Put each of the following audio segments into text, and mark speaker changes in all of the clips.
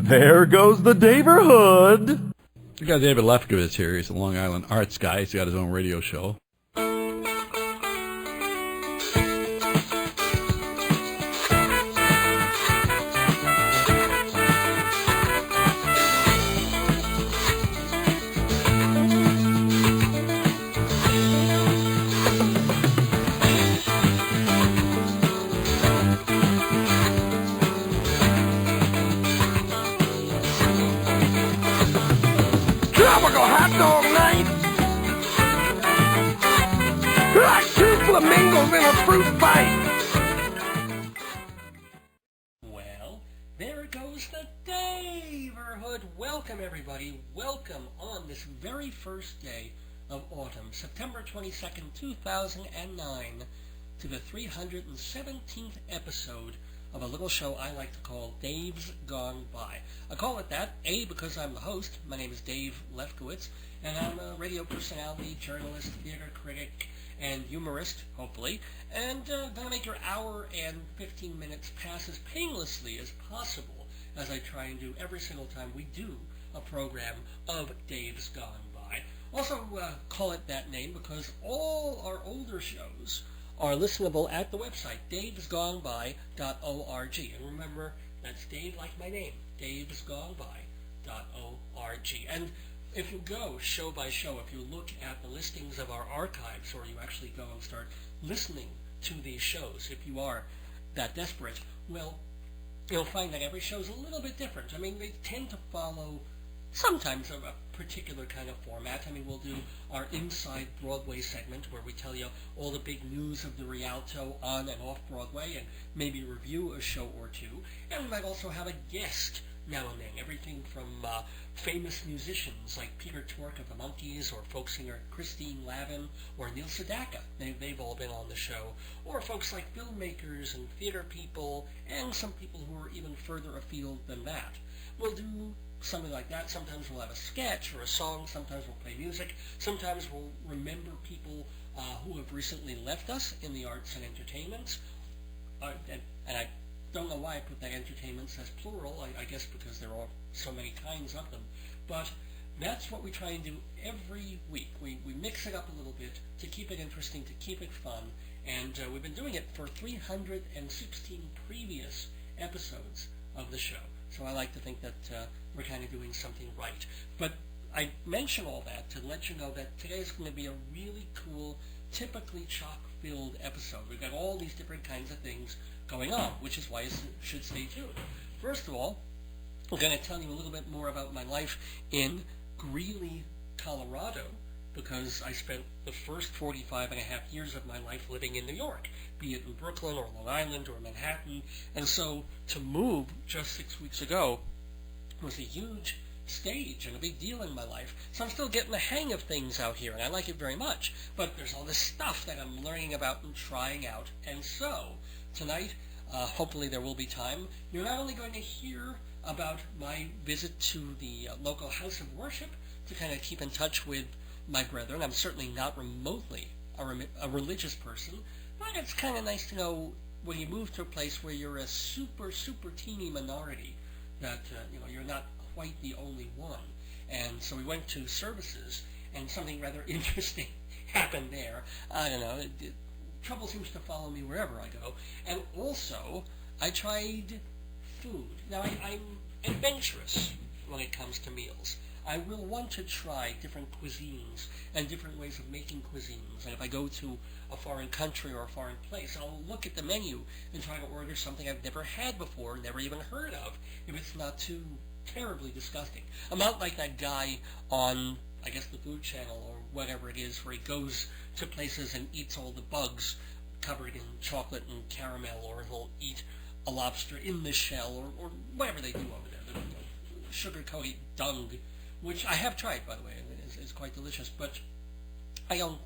Speaker 1: There goes the neighborhood.
Speaker 2: We got David Lefkowitz here. He's a Long Island arts guy. He's got his own radio show.
Speaker 3: Well, there goes the neighborhood. Welcome, everybody. Welcome on this very first day of autumn, September 22nd, 2009, to the 317th episode of a little show I like to call Dave's Gone By. I call it that, A, because I'm the host. My name is Dave Lefkowitz, and I'm a radio personality, journalist, theater critic, and humorist, hopefully, and gonna make your hour and 15 minutes pass as painlessly as possible, as I try and do every single time we do a program of Dave's Gone By. Also call it that name because all our older shows are listenable at the website, davesgoneby.org. And remember, that's Dave like my name, davesgoneby.org. And if you go show by show, if you look at the listings of our archives, or you actually go and start listening to these shows, if you are that desperate, well, you'll find that every show is a little bit different. I mean, they tend to follow sometimes a particular kind of format. I mean, we'll do our Inside Broadway segment where we tell you all the big news of the Rialto on and off Broadway and maybe review a show or two. And we might also have a guest now and then, everything from famous musicians like Peter Tork of the Monkees, or folk singer Christine Lavin, or Neil Sedaka. They've all been on the show. Or folks like filmmakers and theater people, and some people who are even further afield than that. We'll do something like that. Sometimes we'll have a sketch or a song. Sometimes we'll play music. Sometimes we'll remember people who have recently left us in the arts and entertainment. And I don't know why I put that entertainments as plural, I guess because there are so many kinds of them. But that's what we try and do every week. We mix it up a little bit to keep it interesting, to keep it fun. And we've been doing it for 316 previous episodes of the show. So I like to think that we're kind of doing something right. But I mention all that to let you know that today is going to be a really cool, typically chock-filled episode. We've got all these different kinds of things going on, which is why you should stay tuned. First of all, I'm going to tell you a little bit more about my life in Greeley, Colorado, because I spent the first 45 and a half years of my life living in New York, be it in Brooklyn or Long Island or Manhattan. And so to move just 6 weeks ago was a huge stage and a big deal in my life. So I'm still getting the hang of things out here, and I like it very much. But there's all this stuff that I'm learning about and trying out. And so tonight, hopefully there will be time, you're not only going to hear about my visit to the local house of worship to kind of keep in touch with my brethren. I'm certainly not remotely a religious person, but it's kind of nice to know when you move to a place where you're a super, super teeny minority that you're not quite the only one. And so we went to services, and something rather interesting happened there. I don't know, trouble seems to follow me wherever I go. And also, I tried food. Now, I'm adventurous when it comes to meals. I will want to try different cuisines and different ways of making cuisines. And if I go to a foreign country or a foreign place, I'll look at the menu and try to order something I've never had before, never even heard of, if it's not too terribly disgusting. I'm not like that guy on, I guess, the Food Channel or whatever it is, where he goes to places and eats all the bugs covered in chocolate and caramel, or he'll eat a lobster in the shell, or whatever they do over there, the sugar-coated dung, which I have tried, by the way, and it's quite delicious, but I don't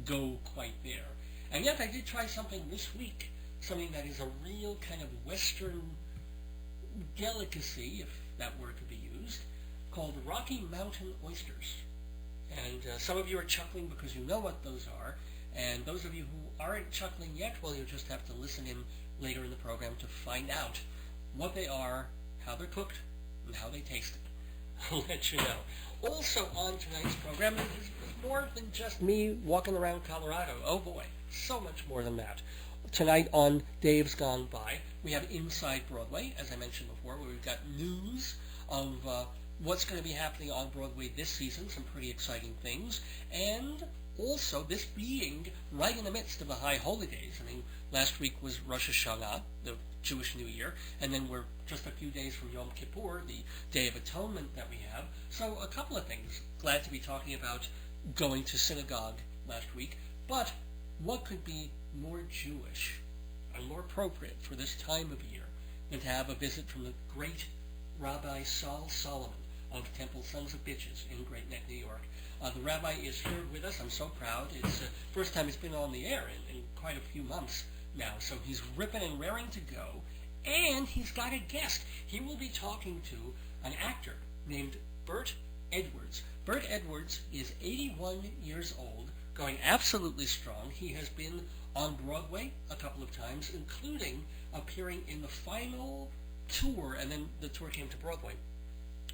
Speaker 3: go quite there. And yet I did try something this week, something that is a real kind of Western delicacy, if that word could be used, called Rocky Mountain Oysters. And some of you are chuckling because you know what those are, and those of you who aren't chuckling yet, well, you'll just have to listen in later in the program to find out what they are, how they're cooked, and how they tasted. I'll let you know. Also on tonight's program is more than just me walking around Colorado. Oh boy, so much more than that. Tonight on Dave's Gone By, we have Inside Broadway, as I mentioned before, where we've got news of what's going to be happening on Broadway this season, some pretty exciting things, and also this being right in the midst of the high holidays. I mean, last week was Rosh Hashanah, the Jewish New Year, and then we're just a few days from Yom Kippur, the Day of Atonement that we have. So a couple of things. Glad to be talking about going to synagogue last week, but what could be more Jewish and more appropriate for this time of year than to have a visit from the great Rabbi Sol Solomon of Temple Sons of Bitches in Great Neck, New York. The rabbi is here with us. I'm so proud. It's the first time he's been on the air in quite a few months now, so he's ripping and raring to go, and he's got a guest. He will be talking to an actor named Burt Edwards. Burt Edwards is 81 years old, going absolutely strong. He has been on Broadway a couple of times, including appearing in the final tour, and then the tour came to Broadway,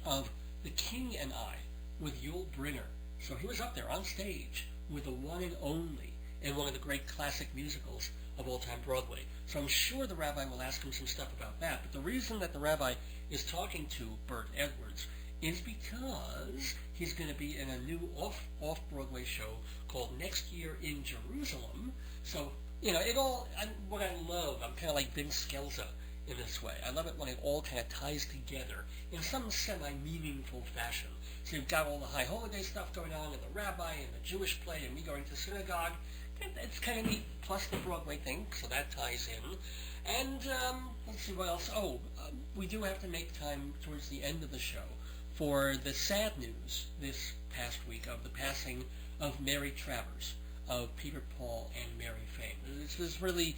Speaker 3: of The King and I with Yul Brynner. So he was up there on stage with the one and only in one of the great classic musicals of all time, Broadway. So I'm sure the rabbi will ask him some stuff about that. But the reason that the rabbi is talking to Burt Edwards is because he's going to be in a new off-Broadway show called Next Year in Jerusalem. So, you know, what I love, I'm kind of like Ben Skelza in this way. I love it when it all kind of ties together in some semi-meaningful fashion. So you've got all the high holiday stuff going on, and the rabbi, and the Jewish play, and me going to synagogue. It's kind of neat, plus the Broadway thing, so that ties in. And let's see what else. We do have to make time towards the end of the show for the sad news this past week of the passing of Mary Travers, of Peter, Paul, and Mary fame. This is really,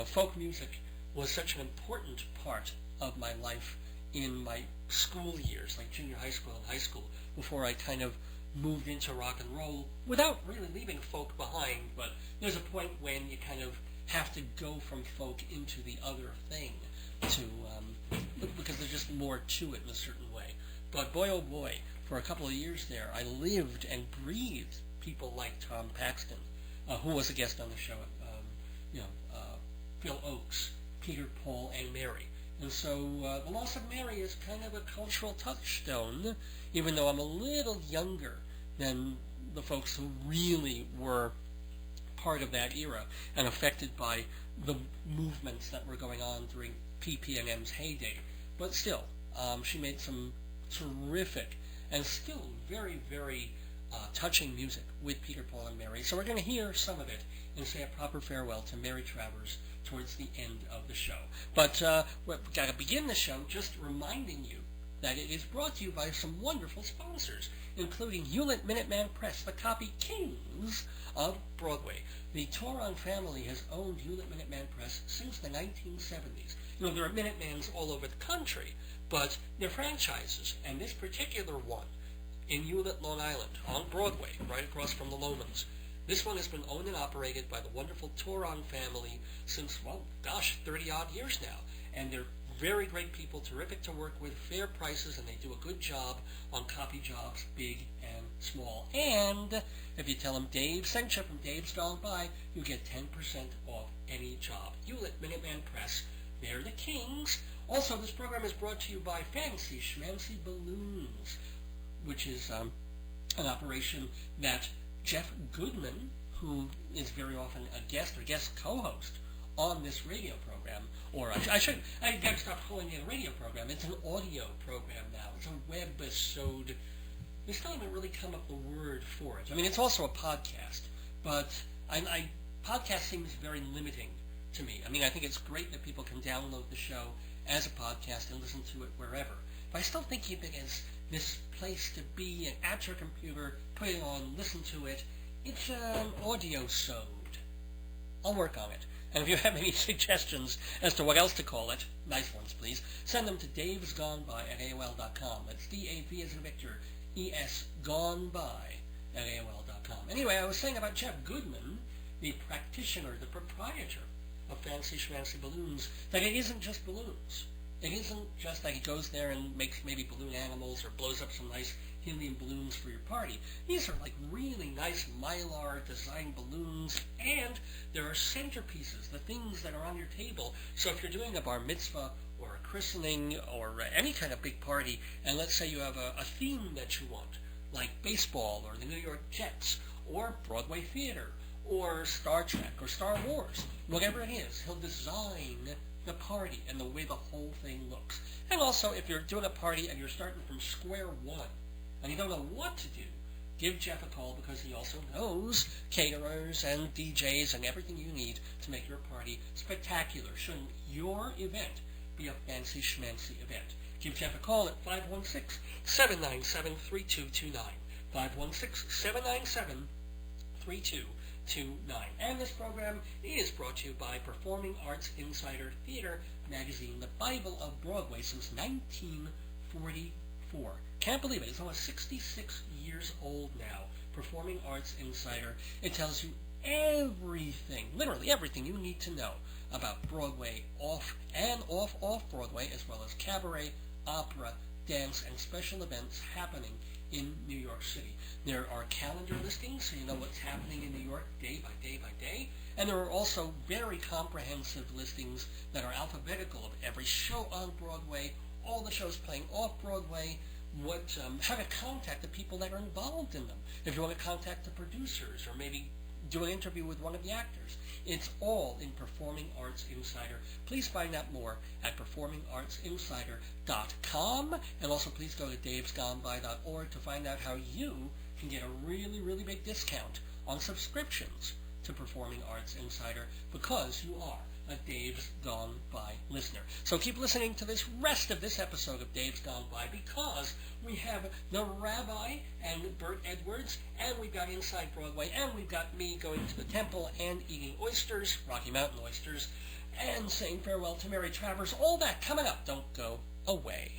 Speaker 3: folk music was such an important part of my life in my school years, like junior high school and high school, before I kind of moved into rock and roll without really leaving folk behind. But there's a point when you kind of have to go from folk into the other thing because there's just more to it in a certain way. But boy, oh boy, for a couple of years there, I lived and breathed people like Tom Paxton, who was a guest on the show, Phil Oakes, Peter, Paul, and Mary. And so the loss of Mary is kind of a cultural touchstone, even though I'm a little younger than the folks who really were part of that era and affected by the movements that were going on during PP&M's heyday. But still, she made some terrific and still very, very touching music with Peter, Paul, and Mary. So we're going to hear some of it and say a proper farewell to Mary Travers towards the end of the show. But we've got to begin the show just reminding you that it is brought to you by some wonderful sponsors, including Hewlett Minuteman Press, the copy kings of Broadway. The Toron family has owned Hewlett Minuteman Press since the 1970s. There are Minutemans all over the country, but they're franchises, and this particular one in Hewlett, Long Island, on Broadway, right across from the Lomans. This one has been owned and operated by the wonderful Toron family since, 30-odd years now. And they're very great people, terrific to work with, fair prices, and they do a good job on copy jobs, big and small. And if you tell them Dave sent you from Dave's Gone By, you get 10% off any job. Hewlett Minuteman Press, they're the kings. Also, this program is brought to you by Fancy Schmancy Balloons, which is an operation that Jeff Goodman, who is very often a guest or guest co-host on this radio program, or I gotta stop calling it a radio program. It's an audio program now. It's a webisode. We still haven't really come up with a word for it. I mean, it's also a podcast, but podcast seems very limiting to me. I mean, I think it's great that people can download the show as a podcast and listen to it wherever. But I still think of it as this place to be, and at your computer, put it on, listen to it. It's an audio-sode. I'll work on it. And if you have any suggestions as to what else to call it, nice ones please, send them to davesgoneby@aol.com. That's D-A-V as in Victor, E-S, gone by at AOL.com. Anyway, I was saying about Jeff Goodman, the practitioner, the proprietor of Fancy Schmancy Balloons, that it isn't just balloons. It isn't just that he goes there and makes maybe balloon animals or blows up some nice helium balloons for your party. These are like really nice Mylar designed balloons, and there are centerpieces, the things that are on your table. So if you're doing a bar mitzvah or a christening or any kind of big party, and let's say you have a theme that you want, like baseball or the New York Jets or Broadway theater or Star Trek or Star Wars, whatever it is, he'll design the party and the way the whole thing looks. And also, if you're doing a party and you're starting from square one and you don't know what to do, give Jeff a call, because he also knows caterers and DJs and everything you need to make your party spectacular. Shouldn't your event be a fancy schmancy event? Give Jeff a call at 516-797-3229. 516-797-3229. And this program is brought to you by Performing Arts Insider Theater magazine, the Bible of Broadway since 1944. Can't believe it. It's almost 66 years old now. Performing Arts Insider. It tells you everything, literally everything you need to know about Broadway, off Broadway, as well as cabaret, opera, dance, and special events happening in New York City. There are calendar listings, so you know what's happening in New York day by day by day. And there are also very comprehensive listings that are alphabetical of every show on Broadway, all the shows playing off Broadway, how to contact the people that are involved in them. If you want to contact the producers or maybe do an interview with one of the actors. It's all in Performing Arts Insider. Please find out more at performingartsinsider.com, and also please go to davesgoneby.org to find out how you can get a really, really big discount on subscriptions to Performing Arts Insider, because you are a Dave's Gone By listener. So keep listening to this rest of this episode of Dave's Gone By, because we have the Rabbi and Burt Edwards, and we've got Inside Broadway, and we've got me going to the temple and eating oysters, Rocky Mountain Oysters, and saying farewell to Mary Travers. All that coming up. Don't go away.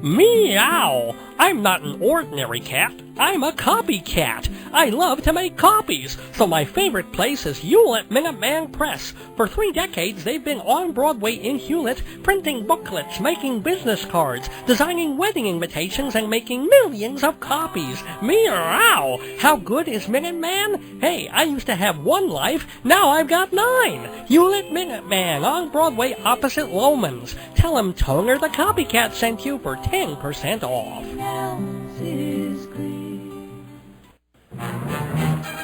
Speaker 3: Meow! I'm not an ordinary cat. I'm a copycat. I love to make copies, so my favorite place is Hewlett Minuteman Press. For 3 decades, they've been on Broadway in Hewlett, printing booklets, making business cards, designing wedding invitations, and making millions of copies. Meow! How good is Minuteman? Hey, I used to have 1 life, now I've got 9. Hewlett Minuteman on Broadway opposite Loman's. Tell him Toner the Copycat sent you for 10% off.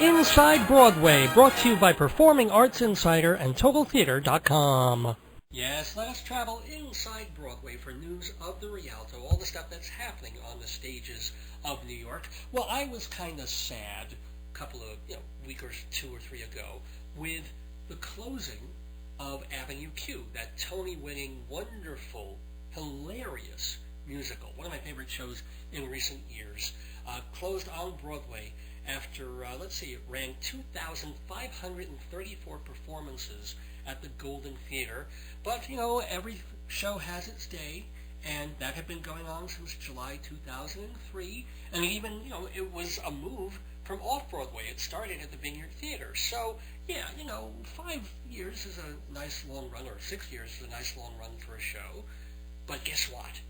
Speaker 3: Inside Broadway, brought to you by Performing Arts Insider and TotalTheater.com. Yes, let us travel inside Broadway for news of the Rialto, all the stuff that's happening on the stages of New York. Well, I was kind of sad a couple of, week or 2 or 3 ago with the closing of Avenue Q, that Tony-winning, wonderful, hilarious musical, one of my favorite shows in recent years, closed on Broadway after, it ran 2,534 performances at the Golden Theater. But, every show has its day, and that had been going on since July 2003, and even, it was a move from off-Broadway. It started at the Vineyard Theater. So, 5 years is a nice long run, or 6 years is a nice long run for a show. But guess what?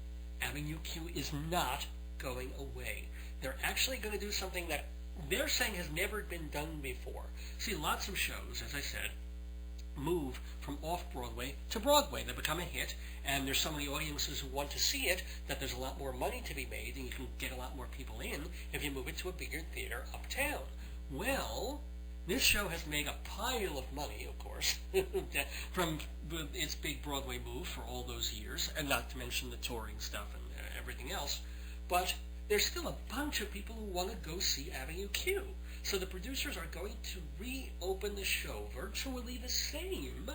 Speaker 3: Avenue Q is not going away. They're actually going to do something that they're saying has never been done before. See, lots of shows, as I said, move from off-Broadway to Broadway. They become a hit, and there's so many audiences who want to see it that there's a lot more money to be made, and you can get a lot more people in if you move it to a bigger theater uptown. Well, this show has made a pile of money, of course, from its big Broadway move for all those years, and not to mention the touring stuff and everything else. But there's still a bunch of people who want to go see Avenue Q. So the producers are going to reopen the show virtually the same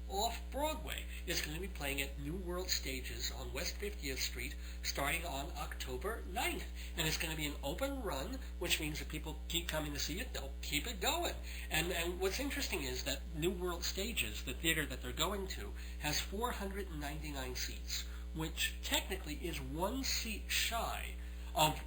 Speaker 3: off-Broadway. It's going to be playing at New World Stages on West 50th Street starting on October 9th. And it's going to be an open run, which means that people keep coming to see it, they'll keep it going. And what's interesting is that New World Stages, the theater that they're going to, has 499 seats, which technically is 1 seat shy of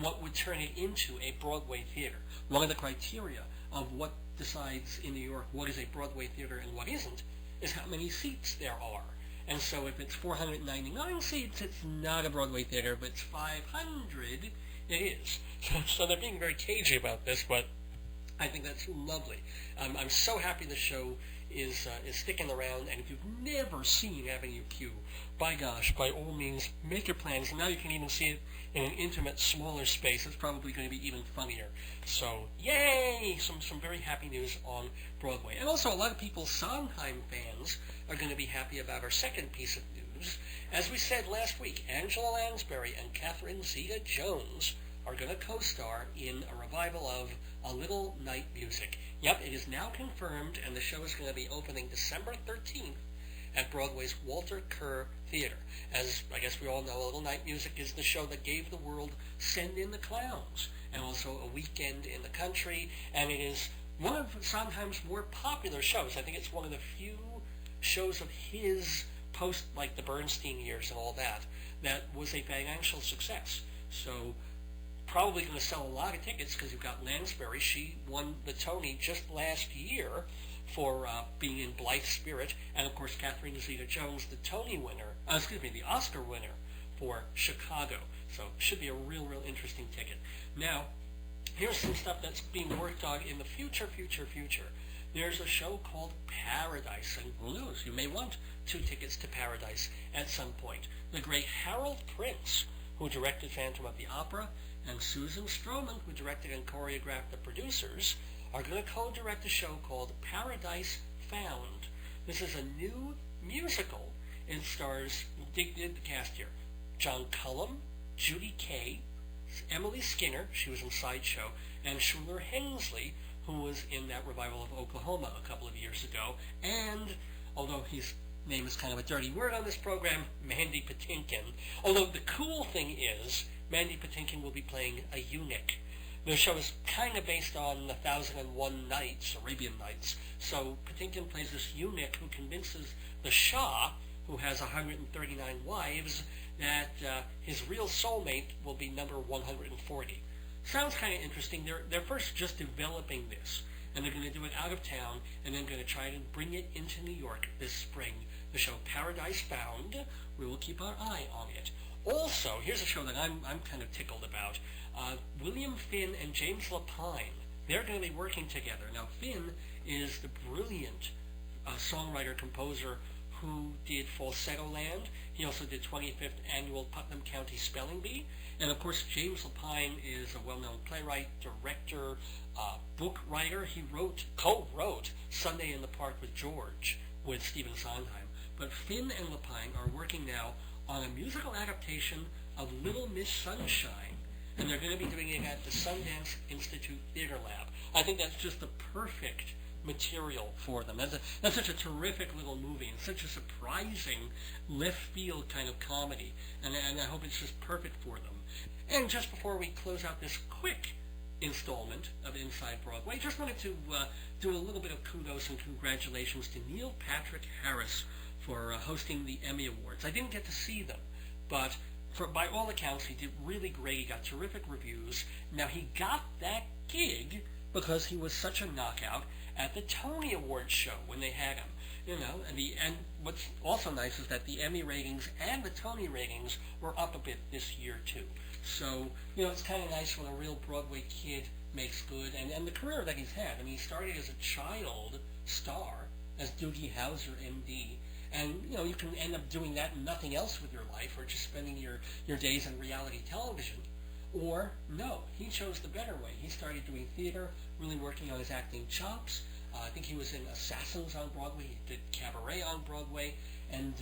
Speaker 3: what would turn it into a Broadway theater. One of the criteria of what decides in New York what is a Broadway theater and what isn't is how many seats there are. And so if it's 499 seats, it's not a Broadway theater, but it's 500, it is. So they're being very cagey about this, but I think that's lovely. I'm so happy the show is sticking around, and if you've never seen Avenue Q, by gosh, by all means, make your plans. Now you can even see it in an intimate, smaller space. It's probably going to be even funnier. So, yay! Some very happy news on Broadway. And also, a lot of people, Sondheim fans, are going to be happy about our second piece of news. As we said last week, Angela Lansbury and Catherine Zeta-Jones are going to co-star in a revival of A Little Night Music. Yep, it is now confirmed, and the show is going to be opening December 13th at Broadway's Walter Kerr Theater. As I guess we all know, A Little Night Music is the show that gave the world Send in the Clowns, and also A Weekend in the Country, and it is one of Sondheim's more popular shows. I think it's one of the few shows of his post, like the Bernstein years and all that, that was a financial success. So probably going to sell a lot of tickets because you've got Lansbury. She won the Tony just last year for being in Blithe Spirit, and of course Catherine Zeta-Jones, the the Oscar winner for Chicago. So should be a real interesting ticket. Now, here's some stuff that's being worked on in the future. There's a show called Paradise, and who knows, you may want 2 tickets to Paradise at some point. The great Harold Prince, who directed Phantom of the Opera, and Susan Stroman, who directed and choreographed The Producers, are going to co-direct a show called Paradise Found. This is a new musical. It stars, dig the cast here, John Cullum, Judy Kay, Emily Skinner, she was in Sideshow, and Shuler Hensley, who was in that revival of Oklahoma a couple of years ago, and, although his name is kind of a dirty word on this program, Mandy Patinkin. Although the cool thing is, Mandy Patinkin will be playing a eunuch. The show is kind of based on 1001 Nights, Arabian Nights. So Patinkin plays this eunuch who convinces the Shah, who has 139 wives, that his real soulmate will be number 140. Sounds kind of interesting. They're first just developing this, and they're going to do it out of town, and then going to try to bring it into New York this spring. The show Paradise Found. We will keep our eye on it. Also, here's a show that I'm kind of tickled about. William Finn and James Lapine. They're going to be working together. Now, Finn is the brilliant songwriter-composer who did Falsetto Land. He also did 25th Annual Putnam County Spelling Bee. And, of course, James Lapine is a well-known playwright, director, book writer. He co-wrote Sunday in the Park with George with Stephen Sondheim. But Finn and Lapine are working now on a musical adaptation of Little Miss Sunshine, and they're going to be doing it at the Sundance Institute Theater Lab. I think that's just the perfect material for them. That's such a terrific little movie, and such a surprising left field kind of comedy, and I hope it's just perfect for them. And just before we close out this quick installment of Inside Broadway, just wanted to do a little bit of kudos and congratulations to Neil Patrick Harris for hosting the Emmy Awards. I didn't get to see them, but by all accounts, he did really great. He got terrific reviews. Now, he got that gig because he was such a knockout at the Tony Awards show when they had him. You know, and what's also nice is that the Emmy ratings and the Tony ratings were up a bit this year, too. So, you know, it's kind of nice when a real Broadway kid makes good, and the career that he's had. I mean, he started as a child star, as Doogie Howser, M.D., and, you know, you can end up doing that and nothing else with your life, or just spending your days in reality television. Or, no, he chose the better way. He started doing theater, really working on his acting chops. I think he was in Assassins on Broadway. He did Cabaret on Broadway. And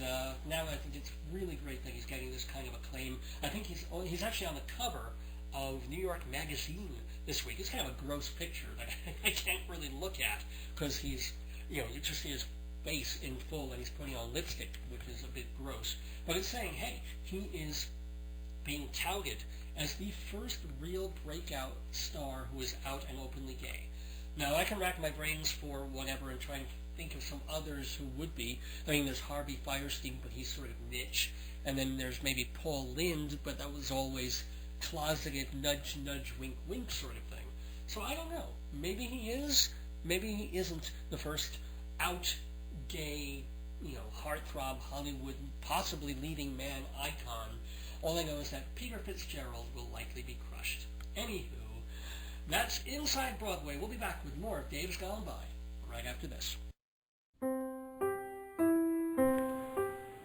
Speaker 3: now I think it's really great that he's getting this kind of acclaim. I think he's actually on the cover of New York Magazine this week. It's kind of a gross picture that I can't really look at, because he's, you know, you just see his face in full, and he's putting on lipstick, which is a bit gross. But it's saying, hey, he is being touted as the first real breakout star who is out and openly gay. Now, I can rack my brains for whatever and try and think of some others who would be. I mean, there's Harvey Fierstein, but he's sort of niche. And then there's maybe Paul Lynde, but that was always closeted, nudge, nudge, wink, wink sort of thing. So I don't know. Maybe he is. Maybe he isn't the first out gay heartthrob Hollywood, possibly leading man icon. All I know is that Peter Fitzgerald will likely be crushed. Anywho, that's Inside Broadway. We'll be back with more of Dave's Gone By right after this.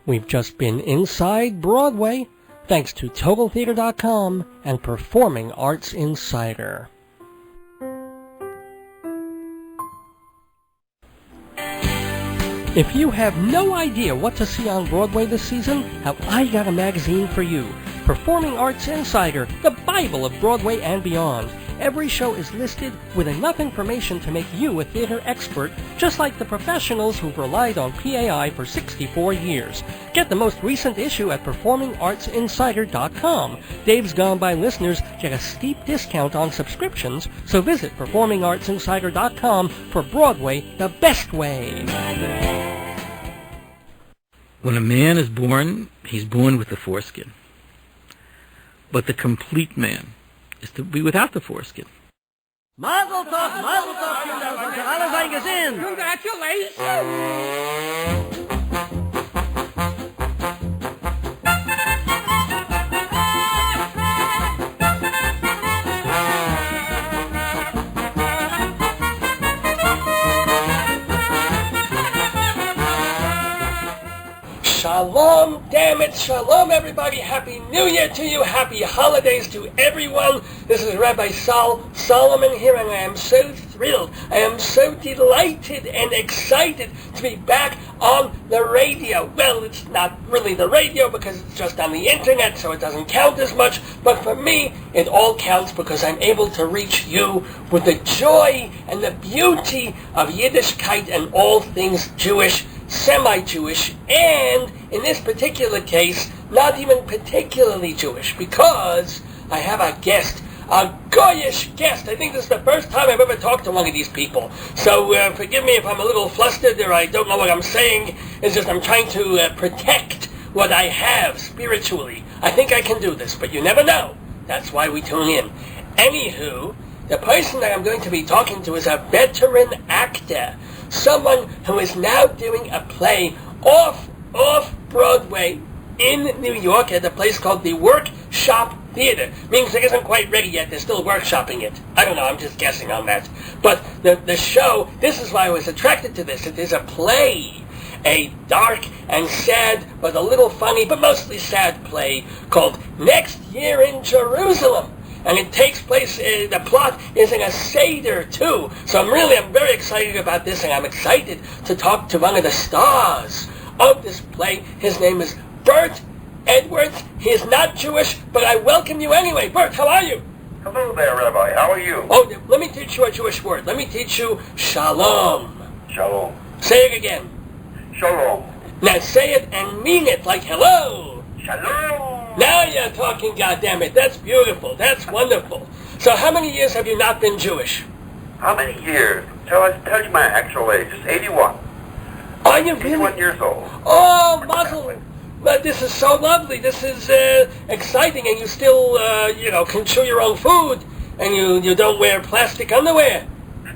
Speaker 3: We've just been Inside Broadway, thanks to TotalTheater.com and Performing Arts Insider. If you have no idea what to see on Broadway this season, have I got a magazine for you. Performing Arts Insider, the Bible of Broadway and beyond. Every show is listed with enough information to make you a theater expert, just like the professionals who've relied on PAI for 64 years. Get the most recent issue at performingartsinsider.com. Dave's Gone By listeners get a steep discount on subscriptions, so visit performingartsinsider.com for Broadway the best way.
Speaker 4: When a man is born, he's born with the foreskin. But the complete man is to be without the foreskin.
Speaker 1: Mazel tov, Kinder, und für alle sein Gesinn.
Speaker 3: Congratulations! Shalom, damn it, shalom everybody, happy new year to you, happy holidays to everyone. This is Rabbi Sol Solomon here, and I am so thrilled, I am so delighted and excited to be back on the radio. Well, it's not really the radio because it's just on the internet, so it doesn't count as much, but for me, it all counts because I'm able to reach you with the joy and the beauty of Yiddishkeit and all things Jewish, semi-Jewish, and in this particular case, not even particularly Jewish, because I have a guest, a Goyish guest. I think this is the first time I've ever talked to one of these people. So forgive me if I'm a little flustered or I don't know what I'm saying. It's just I'm trying to protect what I have spiritually. I think I can do this, but you never know. That's why we tune in. Anywho, the person that I'm going to be talking to is a veteran actor. Someone who is now doing a play off Broadway in New York at a place called the Workshop Theater. Means it isn't quite ready yet, they're still workshopping it. I don't know, I'm just guessing on that. But the show, this is why I was attracted to this. It is a play, a dark and sad, but a little funny, but mostly sad play called Next Year in Jerusalem. And it takes place, the plot is in a Seder too. So I'm very excited about this, and I'm excited to talk to one of the stars of this play. His name is Burt Edwards. He is not Jewish, but I welcome you anyway. Burt, how are you?
Speaker 5: Hello there, Rabbi. How are you?
Speaker 3: Oh, let me teach you a Jewish word. Let me teach you shalom.
Speaker 5: Shalom.
Speaker 3: Say it again.
Speaker 5: Shalom.
Speaker 3: Now say it and mean it like hello.
Speaker 5: Shalom.
Speaker 3: Now you're talking, goddammit. That's beautiful. That's wonderful. So how many years have you not been Jewish?
Speaker 5: How many years? Tell you my actual age. It's 81.
Speaker 3: Are you
Speaker 5: 81
Speaker 3: really?
Speaker 5: years old.
Speaker 3: Oh, Mazel. But this is so lovely. This is exciting, and you still, can chew your own food, and you don't wear plastic underwear.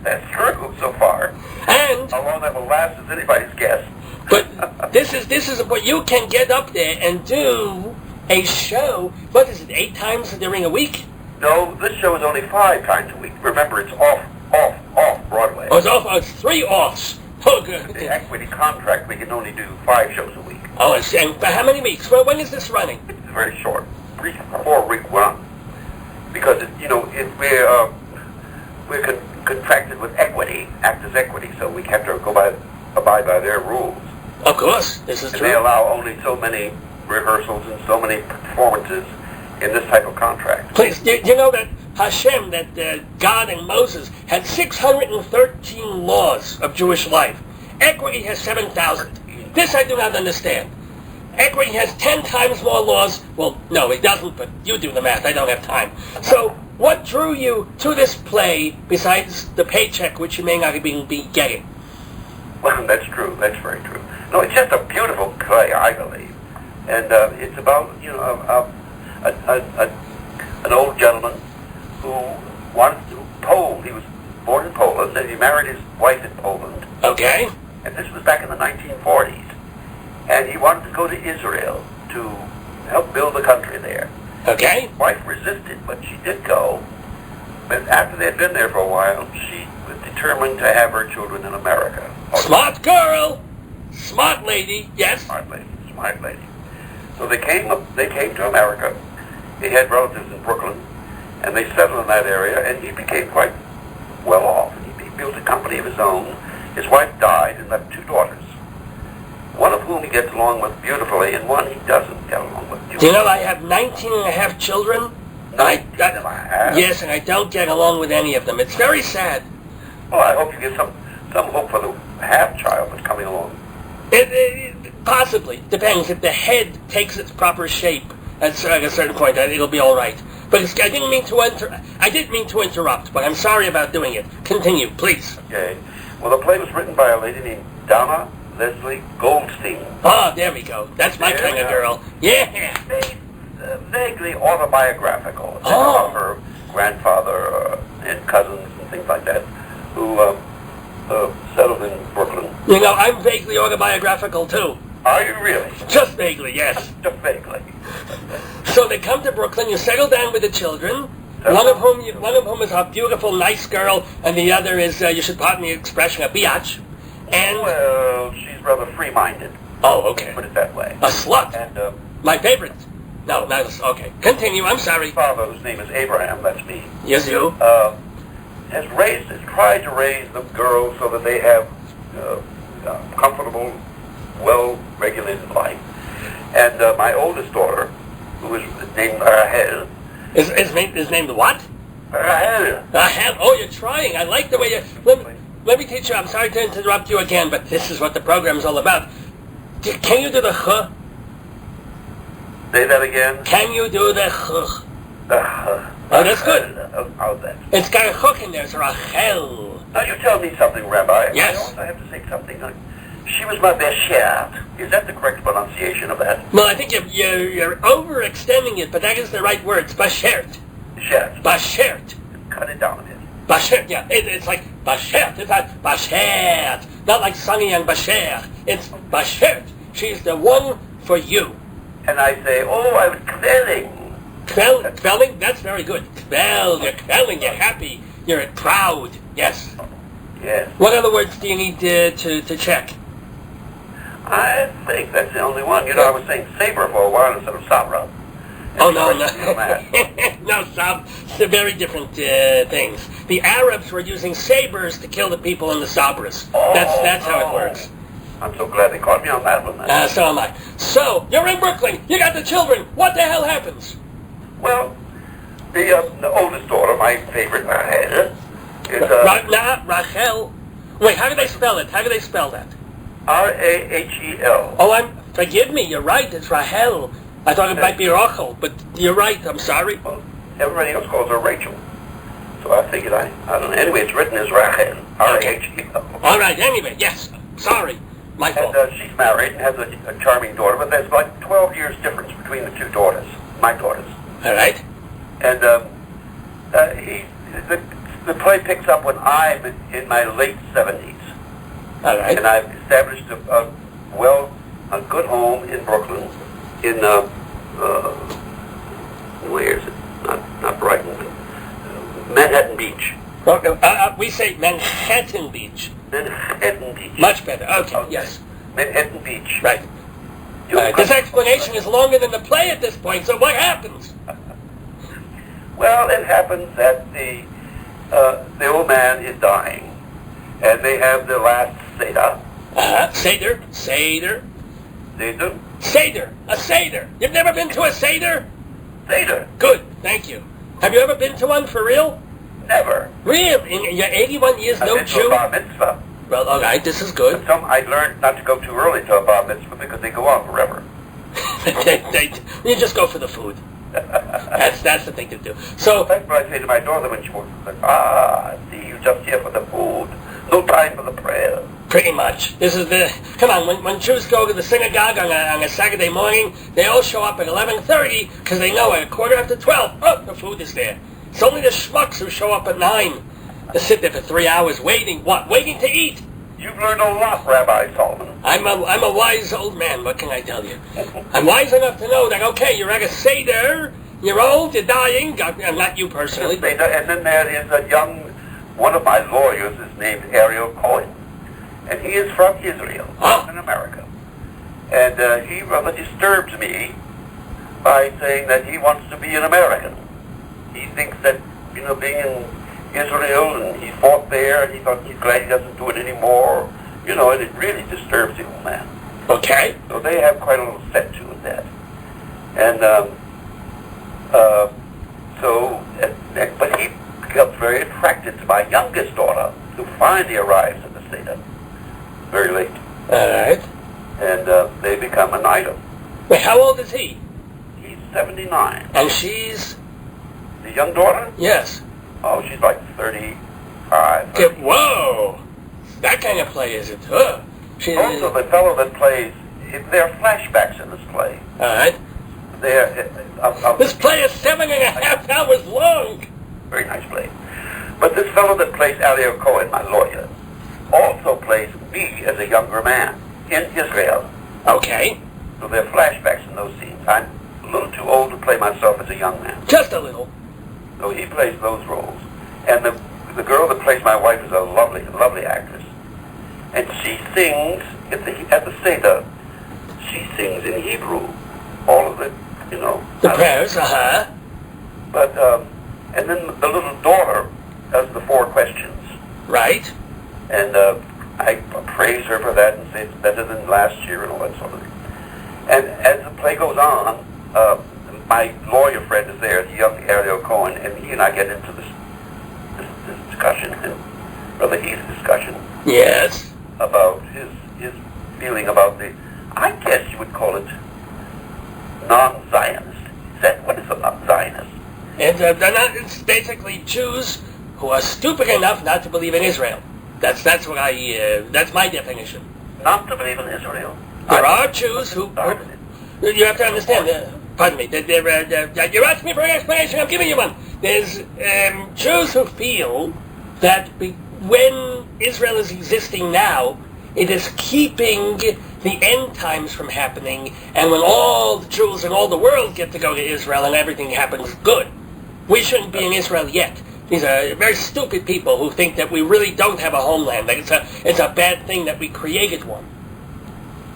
Speaker 5: That's true so far.
Speaker 3: And
Speaker 5: how long that will last is anybody's guess.
Speaker 3: but this is what you can get up there and do a show. What is it? 8 times during a week?
Speaker 5: No, this show is only 5 times a week. Remember, it's off Broadway.
Speaker 3: Oh, it's off. Oh, it's 3 offs. Oh, good.
Speaker 5: With the equity contract, we can only do 5 shows a week.
Speaker 3: Oh, and for how many weeks? Well, when is this running?
Speaker 5: It's very short, 4-week run, because we're contracted with equity, Actors Equity, so we have to abide by their rules.
Speaker 3: Of course, this is
Speaker 5: and
Speaker 3: true.
Speaker 5: They allow only so many rehearsals and so many performances in this type of contract.
Speaker 3: Please, you know that Hashem, that God and Moses had 613 laws of Jewish life. Equity has 7,000. This I do not understand. Equity has 10 times more laws. Well, no, it doesn't, but you do the math. I don't have time. So, what drew you to this play besides the paycheck, which you may not even be getting?
Speaker 5: Well, that's true. That's very true. No, it's just a beautiful play, I believe. And it's about, an old gentleman who wanted to Poland. He was born in Poland, and he married his wife in Poland.
Speaker 3: Okay.
Speaker 5: And this was back in the 1940s. and he wanted to go to Israel to help build the country there.
Speaker 3: Okay.
Speaker 5: His wife resisted, but she did go. But after they'd been there for a while, she was determined to have her children in America.
Speaker 3: Smart girl. Smart lady. Yes.
Speaker 5: Smart lady. Smart lady. So they came to America. He had relatives in Brooklyn, and they settled in that area, and he became quite well off. He built a company of his own. His wife died and left 2 daughters, one of whom he gets along with beautifully, and one he doesn't get along with beautifully.
Speaker 3: Do you know I have 19 and a half children?
Speaker 5: 19 and a half?
Speaker 3: Yes, and I don't get along with any of them. It's very sad.
Speaker 5: Well, I hope you get some hope for the half-child that's coming along.
Speaker 3: It possibly. Depends. If the head takes its proper shape at a certain point, it'll be all right. But I didn't mean to interrupt, but I'm sorry about doing it. Continue, please.
Speaker 5: Okay. Well, the play was written by a lady named Donna Leslie Goldstein.
Speaker 3: Ah, there we go. That's my kind of girl. Yeah.
Speaker 5: Vaguely autobiographical. It's about her grandfather and cousins and things like that, who settled in Brooklyn.
Speaker 3: You know, I'm vaguely autobiographical, too.
Speaker 5: Are you really?
Speaker 3: Just vaguely, yes.
Speaker 5: Just vaguely.
Speaker 3: So they come to Brooklyn, you settle down with the children, one of whom is a beautiful, nice girl, and the other is, you should pardon the expression, a biatch. And...
Speaker 5: Well, she's rather free-minded.
Speaker 3: Oh, okay.
Speaker 5: Put it that way.
Speaker 3: A slut.
Speaker 5: And
Speaker 3: my favorite. No, not okay. Continue, I'm sorry.
Speaker 5: his father, whose name is Abraham, that's me,
Speaker 3: Yes, you?
Speaker 5: has tried to raise the girls so that they have comfortable, well-regulated life. And my oldest daughter, who is named Rahel.
Speaker 3: Is named what?
Speaker 5: Rahel.
Speaker 3: Rahel. Oh, you're trying. I like the way you... Let me teach you. I'm sorry to interrupt you again, but this is what the program's all about. Can you do the ch?
Speaker 5: Say that again.
Speaker 3: Can you do the ch?
Speaker 5: Oh,
Speaker 3: that's good.
Speaker 5: How's that?
Speaker 3: It's got a hook in there. It's Rachel.
Speaker 5: Now, you tell me something, Rabbi.
Speaker 3: Yes.
Speaker 5: I also have to say something. She was my beshert. Is that the correct pronunciation of that?
Speaker 3: No, I think you're overextending it, but that is the right word. It's bashert.
Speaker 5: Beshert.
Speaker 3: Bashert.
Speaker 5: Cut it down a bit.
Speaker 3: Bashert, yeah. It's like bashert. It's not bashert. Not like Sonny and Bashert. It's bashert. She's the one for you.
Speaker 5: And I say, oh, I was quelling.
Speaker 3: Quelling? That's very good. Quell. You're quelling. You're happy. You're proud. Yes.
Speaker 5: Yes.
Speaker 3: What other words do you need to check?
Speaker 5: I think that's the only one. You know, I was saying saber for a while instead of sabra.
Speaker 3: Oh, no. No, Sab. They're very different things. The Arabs were using sabers to kill the people in the Sabras. That's how it works.
Speaker 5: I'm so glad they caught me on that one. Then.
Speaker 3: So am I. So, you're in Brooklyn. You got the children. What the hell happens?
Speaker 5: Well, the oldest daughter, my favorite, Rahel, is
Speaker 3: Rachel. Wait, how do they spell it? How do they spell that?
Speaker 5: Rahel.
Speaker 3: Oh, forgive me. You're right. It's Rahel. I thought it might be Rachel, but you're right. I'm sorry.
Speaker 5: Well, everybody else calls her Rachel. So I figured I don't know. Anyway, it's written as Rahel. R-A-H-E-L.
Speaker 3: All right. Anyway, yes. Sorry. My fault.
Speaker 5: And she's married and has a charming daughter, but there's like 12 years difference between the 2 daughters, my daughters.
Speaker 3: All right.
Speaker 5: And the play picks up when I'm in my late 70s.
Speaker 3: All right.
Speaker 5: And I've established a good home in Brooklyn, in where is it? Not Brighton, but Manhattan Beach.
Speaker 3: We say Manhattan Beach.
Speaker 5: Manhattan Beach.
Speaker 3: Much better. Okay. Yes.
Speaker 5: Manhattan Beach.
Speaker 3: Right. This explanation is longer than the play at this point. So what happens?
Speaker 5: Well, it happens that the old man is dying, and they have the last Seder.
Speaker 3: Seder.
Speaker 5: Seder.
Speaker 3: Seder. A Seder. You've never been to a Seder?
Speaker 5: Seder.
Speaker 3: Good. Thank you. Have you ever been to one for real?
Speaker 5: Never.
Speaker 3: Really? You're 81 years, no
Speaker 5: I've been to
Speaker 3: Jew?
Speaker 5: a bar mitzvah.
Speaker 3: Well, all right. This is good.
Speaker 5: I learned not to go too early to a bar mitzvah because they go on forever.
Speaker 3: You just go for the food. That's the thing to do. So
Speaker 5: that's what I say to my daughter when she walks in. I see you just here for the food. No time for the prayer.
Speaker 3: Pretty much. This is come on, when Jews go to the synagogue on a Saturday morning, they all show up at 11:30 because they know at 12:15, the food is there. It's only the schmucks who show up at 9 to sit there for 3 hours waiting. What? Waiting to eat.
Speaker 5: You've learned a lot, Rabbi Solomon.
Speaker 3: I'm a wise old man, what can I tell you? I'm wise enough to know that, okay, you're at a Seder, you're old, you're dying, and not you personally.
Speaker 5: And then there is a one of my lawyers is named Ariel Cohen, and he is from Israel, in America. And he rather disturbs me by saying that he wants to be an American. He thinks that, being in Israel, and he fought there, and he's glad he doesn't do it anymore, and it really disturbs the old man.
Speaker 3: Okay.
Speaker 5: So they have quite a little set to with that. And but he becomes very attracted to my youngest daughter, who finally arrives at the Seder very late.
Speaker 3: All right.
Speaker 5: And they become an item.
Speaker 3: Wait, how old is he?
Speaker 5: He's 79.
Speaker 3: And she's?
Speaker 5: The young daughter?
Speaker 3: Yes.
Speaker 5: Oh, she's like 35.
Speaker 3: Okay, whoa! That kind of play, is it? She,
Speaker 5: also, the fellow that plays, there are flashbacks in this play.
Speaker 3: all right.
Speaker 5: This
Speaker 3: This play is 7.5 hours long.
Speaker 5: very nice play. But this fellow that plays Ariel Cohen, my lawyer, also plays me as a younger man in Israel.
Speaker 3: Okay.
Speaker 5: So there are flashbacks in those scenes. I'm a little too old to play myself as a young man.
Speaker 3: Just a little.
Speaker 5: So he plays those roles. And the girl that plays my wife is a lovely, lovely actress. And she sings, at the Seder, she sings in Hebrew. All of it,
Speaker 3: The prayers, uh-huh.
Speaker 5: But, and then the little daughter does the 4 questions.
Speaker 3: Right.
Speaker 5: And I praise her for that and say it's better than last year and all that sort of thing. And as the play goes on, my lawyer friend is there, the young Ariel Cohen, and he and I get into this discussion, and rather heated discussion.
Speaker 3: Yes.
Speaker 5: About his feeling about I guess you would call it non-Zionist. What is a non-Zionist?
Speaker 3: It's basically Jews who are stupid enough not to believe in Israel. That's my definition.
Speaker 5: Not to believe in Israel.
Speaker 3: There are Jews who you have to understand. Pardon me. You're asking me for an explanation. I'm giving you one. There's Jews who feel that when Israel is existing now, it is keeping the end times from happening, and when all the Jews in all the world get to go to Israel and everything happens good, we shouldn't be in Israel yet. These are very stupid people who think that we really don't have a homeland, that it's a bad thing that we created one.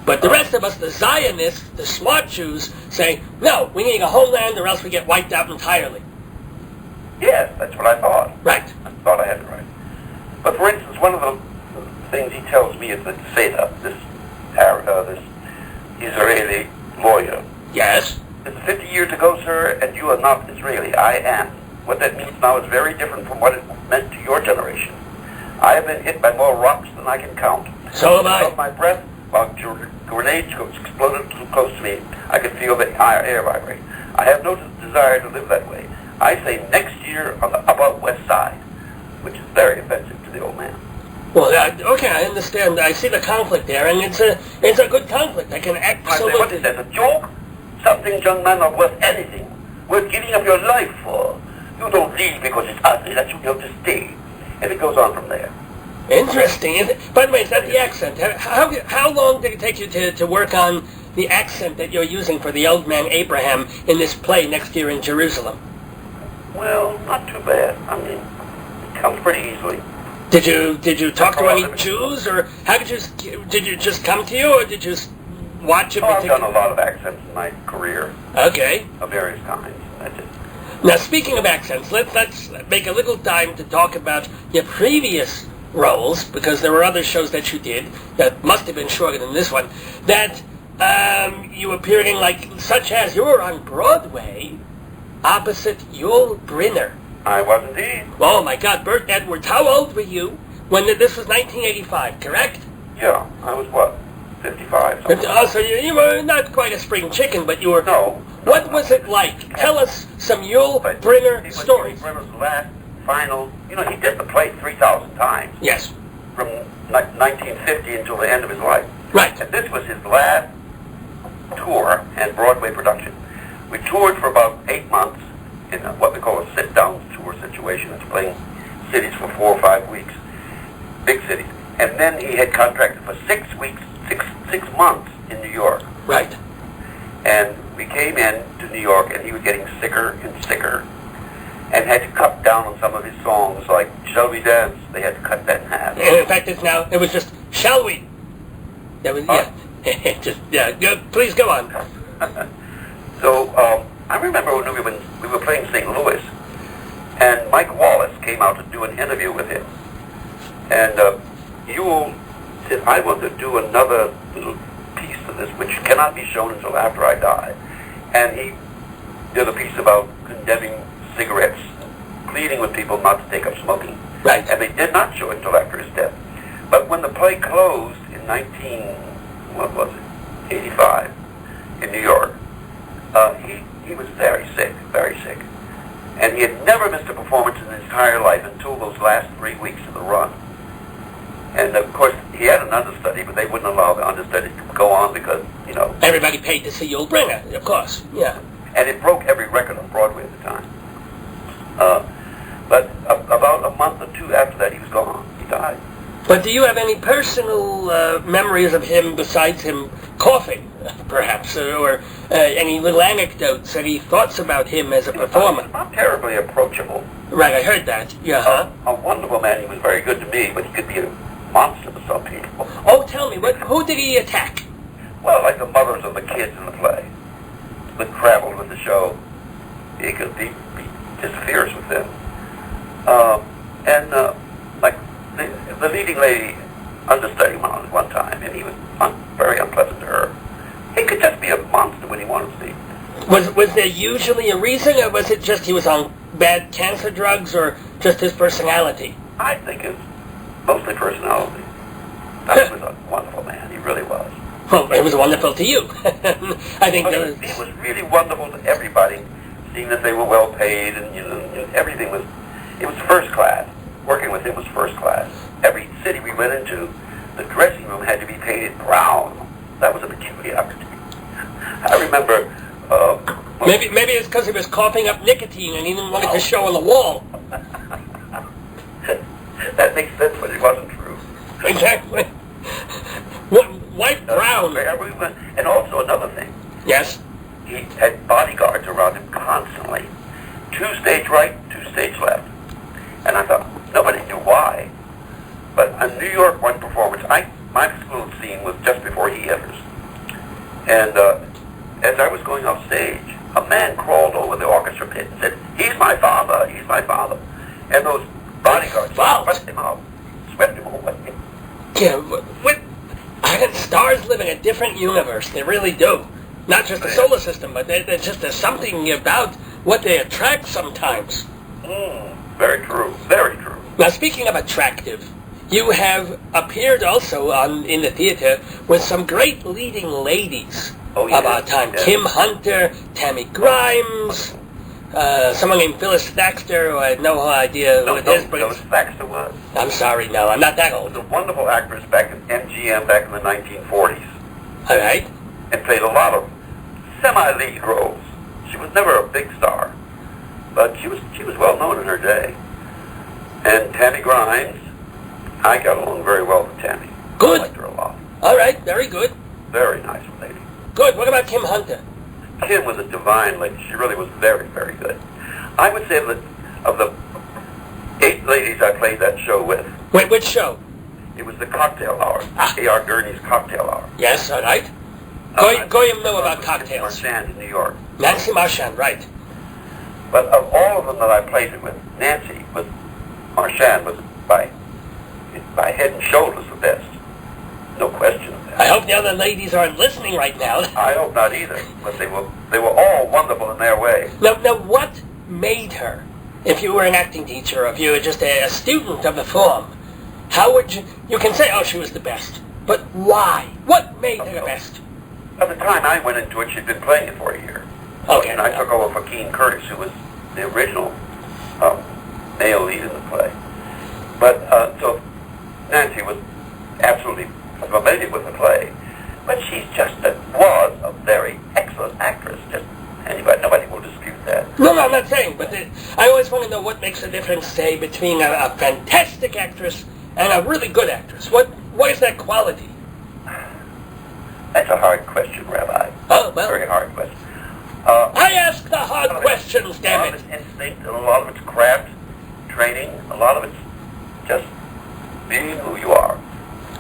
Speaker 3: But the rest of us, the Zionists, the smart Jews, say, no, we need a homeland or else we get wiped out entirely.
Speaker 5: Yes, that's what I thought.
Speaker 3: Right.
Speaker 5: I thought I had it right. But for instance, one of the things he tells me is that Sept, this Israeli lawyer.
Speaker 3: Yes.
Speaker 5: It's 50 years ago, sir, and you are not Israeli. I am. What that means now is very different from what it meant to your generation. I have been hit by more rocks than I can count.
Speaker 3: So have I.
Speaker 5: Above my breath, while grenades exploded too close to me, I could feel the air vibrate. I have no desire to live that way. I say next year on the Upper West Side, which is very offensive to the old man.
Speaker 3: Well, okay, I understand. I see the conflict there, and it's a good conflict. I can absolutely.
Speaker 5: I say, what is that, a joke? Something young men are worth anything, worth giving up your life for. You don't leave because it's ugly, that you have to stay. And it goes on from there.
Speaker 3: Interesting. By the way, is that the accent? How long did it take you to work on the accent that you're using for the old man Abraham in this play next year in Jerusalem?
Speaker 5: Well, not too bad. I mean, it comes pretty easily.
Speaker 3: Did you talk to any Jews, or did you just come to you, or did you watch it?
Speaker 5: I've done a lot of accents in my career.
Speaker 3: Okay.
Speaker 5: Of various kinds. That's it.
Speaker 3: Now, speaking of accents, let's make a little time to talk about your previous roles, because there were other shows that you did that must have been shorter than this one, that you appeared in, such as you were on Broadway opposite Yul Brynner.
Speaker 5: I was indeed.
Speaker 3: Oh my God, Burt Edwards. How old were you when this was 1985, correct?
Speaker 5: Yeah, I was what? 55.
Speaker 3: Oh, so you were not quite a spring chicken, but you were...
Speaker 5: No.
Speaker 3: What was it like? Tell us some Yul Brynner stories.
Speaker 5: Yul Brynner's last final... he did the play 3,000 times.
Speaker 3: Yes.
Speaker 5: From 1950 until the end of his life.
Speaker 3: Right.
Speaker 5: And this was his last tour and Broadway production. We toured for about 8 months in what we call a sit-down tour situation. It's playing cities for 4 or 5 weeks. Big cities. And then he had contracted for 6 weeks, six months in New York.
Speaker 3: Right.
Speaker 5: And we came in to New York, and he was getting sicker and sicker, and had to cut down on some of his songs, like "Shall We Dance?" They had to cut that in half.
Speaker 3: In fact, it was just "Shall We?" That was just please go on.
Speaker 5: So I remember when we were playing St. Louis, and Mike Wallace came out to do an interview with him, and Yule said, "I want to do another little piece of this, which cannot be shown until after I die." And he did a piece about condemning cigarettes, pleading with people not to take up smoking.
Speaker 3: Right.
Speaker 5: And they did not show it until after his death. But when the play closed in 85 in New York, he was very sick, very sick. And he had never missed a performance in his entire life until those last 3 weeks of the run. And of course, he had an understudy, but they wouldn't allow the understudy to go on because,
Speaker 3: Everybody paid to see Yul Brynner, of course. Yeah.
Speaker 5: And it broke every record on Broadway at the time. But about a month or two after that, he was gone. He died.
Speaker 3: But do you have any personal memories of him besides him coughing, perhaps, or any little anecdotes, any thoughts about him as a performer?
Speaker 5: He was not terribly approachable.
Speaker 3: Right, I heard that. Yeah.
Speaker 5: A wonderful man. He was very good to me, but he could be a monster to some people.
Speaker 3: Oh, tell me, who did he attack?
Speaker 5: Well, like the mothers of the kids in the play that traveled with the show. He could be just fierce with them. Like the leading lady understudy one time, and he was very unpleasant to her. He could just be a monster when he wanted to be.
Speaker 3: Was there usually a reason, or was it just he was on bad cancer drugs, or just his personality?
Speaker 5: I think it's mostly personality. He was a wonderful man. He really was.
Speaker 3: Well, it was wonderful to you. I think
Speaker 5: he was really wonderful to everybody, seeing that they were well paid, and everything was. It was first class. Working with him was first class. Every city we went into, the dressing room had to be painted brown. That was a peculiarity. I remember.
Speaker 3: Maybe it's because he was coughing up nicotine and he didn't want it to show on the wall.
Speaker 5: That makes sense, but it wasn't true.
Speaker 3: Exactly. White brown.
Speaker 5: And also another thing.
Speaker 3: Yes.
Speaker 5: He had bodyguards around him constantly. 2 stage right, 2 stage left. And I thought, nobody knew why. But a New York one performance, my school scene was just before he enters. And as I was going off stage, a man crawled over the orchestra pit and said, "He's my father, he's my father." And those bodyguards swept him out, swept him away.
Speaker 3: Yeah, stars live in a different universe. They really do. Not just the solar system, but there's something about what they attract sometimes.
Speaker 5: Very true, very true.
Speaker 3: Now, speaking of attractive, you have appeared also in the theater with some great leading ladies of our time.
Speaker 5: Yes.
Speaker 3: Kim Hunter, Tammy Grimes, someone named Phyllis Thaxter, who I had no idea who it is. But
Speaker 5: Phyllis Thaxter was.
Speaker 3: I'm sorry, no, I'm not that old.
Speaker 5: She was a wonderful actress back in MGM back in the 1940s.
Speaker 3: All right.
Speaker 5: And played a lot of semi-lead roles. She was never a big star, but she was well known in her day. And Tammy Grimes, I got along very well with Tammy.
Speaker 3: Good.
Speaker 5: I liked her a lot.
Speaker 3: All right, very good.
Speaker 5: Very nice lady.
Speaker 3: Good. What about Kim Hunter?
Speaker 5: Kim was a divine lady. She really was very, very good. I would say that of the 8 ladies I played that show with.
Speaker 3: Wait, which show?
Speaker 5: It was the Cocktail Hour. A.R. Gurney's Cocktail Hour.
Speaker 3: Yes, all right. Goyim know about cocktails.
Speaker 5: Marchand in New York.
Speaker 3: Nancy Marchand, right.
Speaker 5: But of all of them that I played it with, Marchand was by head and shoulders the best. No question of that.
Speaker 3: I hope the other ladies aren't listening right now.
Speaker 5: I hope not either, but they were all wonderful in their way.
Speaker 3: Now, what made her, if you were an acting teacher, or if you were just a student of the form, how would you can say, oh, she was the best, but why? What made her the best?
Speaker 5: At the time I went into it, she'd been playing it for a year.
Speaker 3: Okay.
Speaker 5: And I took over for Keene Curtis, who was the original male lead in the play. But, so Nancy was absolutely familiar with the play, but she was a very excellent actress. Nobody will dispute that.
Speaker 3: No, I'm not saying, but I always want to know what makes a difference, say, between a fantastic actress and a really good actress? What is that quality?
Speaker 5: That's a hard question, Rabbi.
Speaker 3: Oh, well.
Speaker 5: Very hard question.
Speaker 3: I ask the hard questions,
Speaker 5: A
Speaker 3: damn
Speaker 5: lot
Speaker 3: it.
Speaker 5: of it's instinct, and a lot of it's craft, training. A lot of it's just being who you are.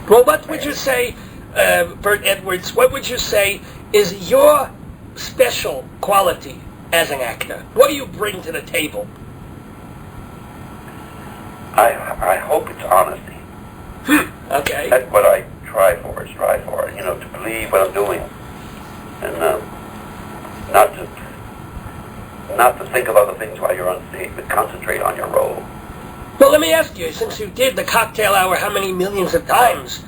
Speaker 3: Well, what would you say, Burt Edwards, what would you say is your special quality as an actor? What do you bring to the table?
Speaker 5: I hope it's honesty.
Speaker 3: Okay.
Speaker 5: That's what I strive for, to believe what I'm doing. And not to think of other things while you're on stage, but concentrate on your role.
Speaker 3: Well, let me ask you, since you did the cocktail hour how many millions of times,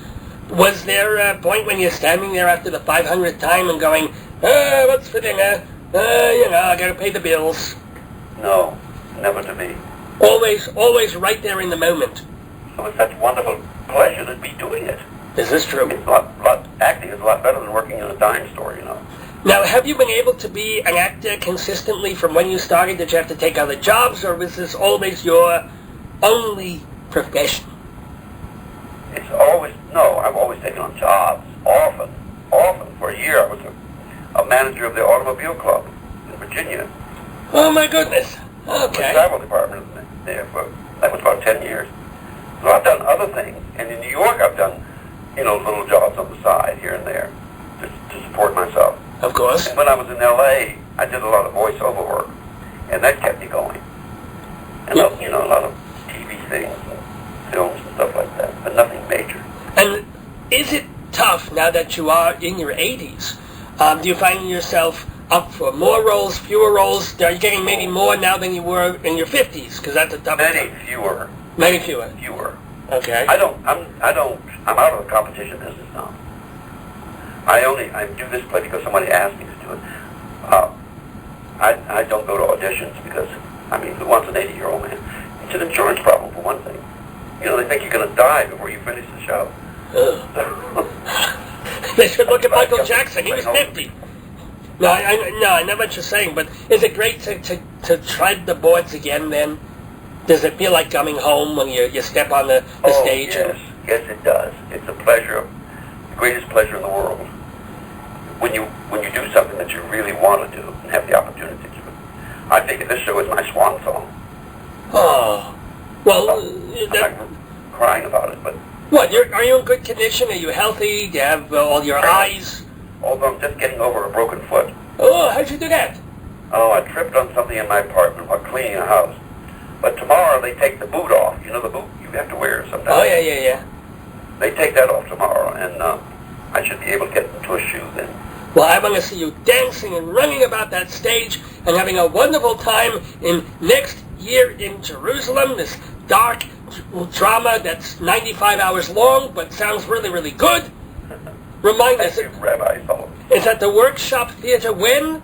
Speaker 3: was there a point when you're standing there after the 500th time and going, what's for dinner? I gotta pay the bills.
Speaker 5: No, never to be.
Speaker 3: Always right there in the moment.
Speaker 5: So it's such wonderful pleasure to be doing it.
Speaker 3: Is this true?
Speaker 5: It's acting is a lot better than working in a dime store,
Speaker 3: Now, have you been able to be an actor consistently from when you started? Did you have to take other jobs, or was this always your only profession?
Speaker 5: I've always taken on jobs, often. For a year, I was a manager of the automobile club in Virginia.
Speaker 3: Oh, my goodness. Okay.
Speaker 5: The travel department there that was about 10 years. So I've done other things, and in New York, I've done, little jobs on the side here and there to support myself.
Speaker 3: Of course.
Speaker 5: And when I was in L.A., I did a lot of voiceover work, and that kept me going. And, a lot of TV things and films and stuff like that, but nothing major.
Speaker 3: And is it tough now that you are in your 80s? Do you find yourself up for more roles, fewer roles? Are you getting maybe more now than you were in your 50s? Because that's a tough.
Speaker 5: Many fewer.
Speaker 3: Many fewer.
Speaker 5: Fewer.
Speaker 3: Okay.
Speaker 5: I'm out of the competition business now. I do this play because somebody asked me to do it. I don't go to auditions because, who wants an 80-year-old man? It's an insurance problem, for one thing. They think you're going to die before you finish the show.
Speaker 3: They should look at Michael Jackson. He was 50. No, I know what you're saying, but is it great to tread the boards again then? Does it feel like coming home when you step on the stage?
Speaker 5: Yes, it does. It's a pleasure, the greatest pleasure in the world. When you do something that you really want to do and have the opportunity to do it. I think this show is my swan song.
Speaker 3: Oh, well,
Speaker 5: I'm not crying about it, but...
Speaker 3: What, are you in good condition? Are you healthy? Do you have all your eyes?
Speaker 5: Although I'm just getting over a broken foot.
Speaker 3: Oh, how'd you do that?
Speaker 5: Oh, I tripped on something in my apartment while cleaning a house. But tomorrow they take the boot off. You know the boot you have to wear sometimes?
Speaker 3: Oh, yeah.
Speaker 5: They take that off tomorrow, and I should be able to get into a shoe then.
Speaker 3: Well, I want to see you dancing and running about that stage and having a wonderful time in next year in Jerusalem, this dark drama that's 95 hours long but sounds really, really good. Remind us.
Speaker 5: Thank you, Rabbi Solomon.
Speaker 3: It's at the Workshop Theater when?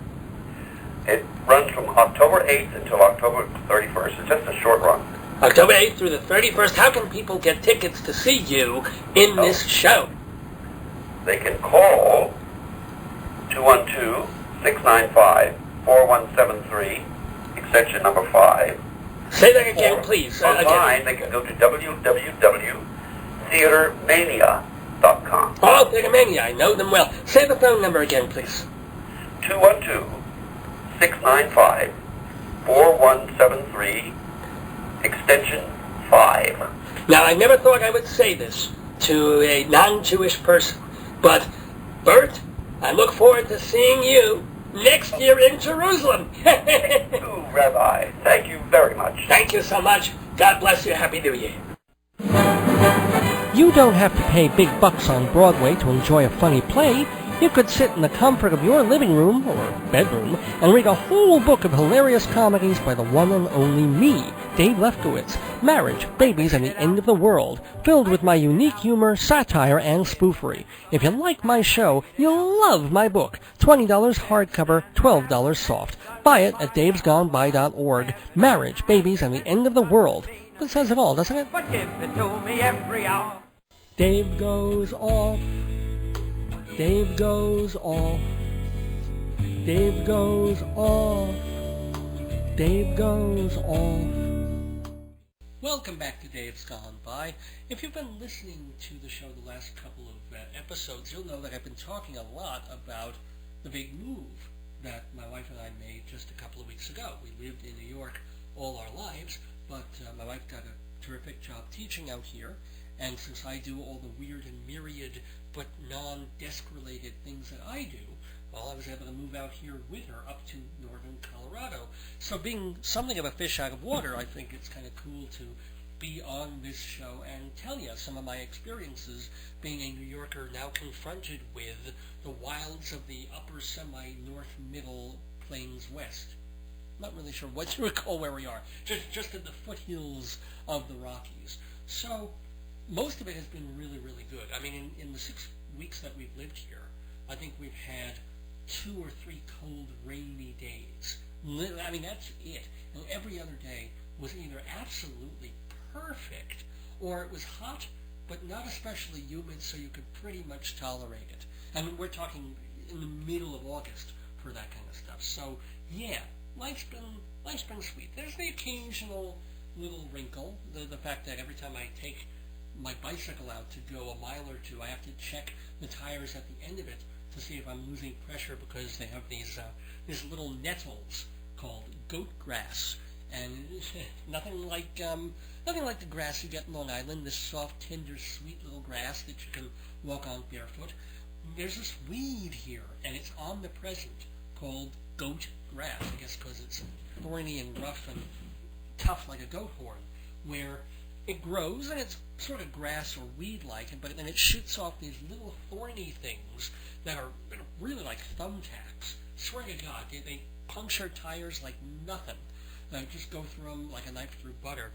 Speaker 5: It runs from October 8th until October 31st. It's just a short run.
Speaker 3: October 8th through the 31st. How can people get tickets to see you in this show?
Speaker 5: They can call 212-695-4173, extension number 5.
Speaker 3: Say that again, please.
Speaker 5: Online, they can go to www.theatermania.com.
Speaker 3: Oh, Theatermania, I know them well. Say the phone number again, please.
Speaker 5: 212-695-4173, extension 5.
Speaker 3: Now, I never thought I would say this to a non-Jewish person, but, Burt, I look forward to seeing you next year in Jerusalem.
Speaker 5: Ooh, Rabbi, thank you very much.
Speaker 3: Thank you so much. God bless you. Happy New Year.
Speaker 1: You don't have to pay big bucks on Broadway to enjoy a funny play. You could sit in the comfort of your living room or bedroom and read a whole book of hilarious comedies by the one and only me, Dave Lefkowitz. Marriage, Babies, and the End of the World, filled with my unique humor, satire, and spoofery. If you like my show, you'll love my book. $20 hardcover, $12 soft. Buy it at davesgoneby.org. Marriage, Babies, and the End of the World. It says it all, doesn't it?
Speaker 6: But give it to me every hour.
Speaker 1: Dave goes off. Dave goes off. Dave goes off. Dave goes off.
Speaker 3: Welcome back to Dave's Gone By. If you've been listening to the show the last couple of episodes, you'll know that I've been talking a lot about the big move that my wife and I made just a couple of weeks ago. We lived in New York all our lives, but my wife got a terrific job teaching out here, and since I do all the weird and myriad but non-desk related things that I do, well, I was able to move out here with her up to northern Colorado. So being something of a fish out of water, I think it's kind of cool to be on this show and tell you some of my experiences being a New Yorker now confronted with the wilds of the upper semi-north middle plains west. Not really sure what you would call where we are, just at the foothills of the Rockies. So most of it has been really, really good. I mean, in the 6 weeks that we've lived here, I think we've had 2 or 3 cold, rainy days. I mean, that's it. And every other day was either absolutely perfect, or it was hot, but not especially humid, so you could pretty much tolerate it. And we're talking in the middle of August for that kind of stuff. So, yeah, life's been sweet. There's the occasional little wrinkle, the fact that every time I take my bicycle out to go a mile or two, I have to check the tires at the end of it to see if I'm losing pressure, because they have these little nettles called goat grass, and nothing like the grass you get in Long Island. This soft, tender, sweet little grass that you can walk on barefoot. There's this weed here, and it's omnipresent, called goat grass. I guess because it's thorny and rough and tough like a goat horn, where it grows, and it's sort of grass or weed-like, but then it shoots off these little thorny things that are really like thumbtacks. Swear to God, they puncture tires like nothing. Just go through them like a knife through butter.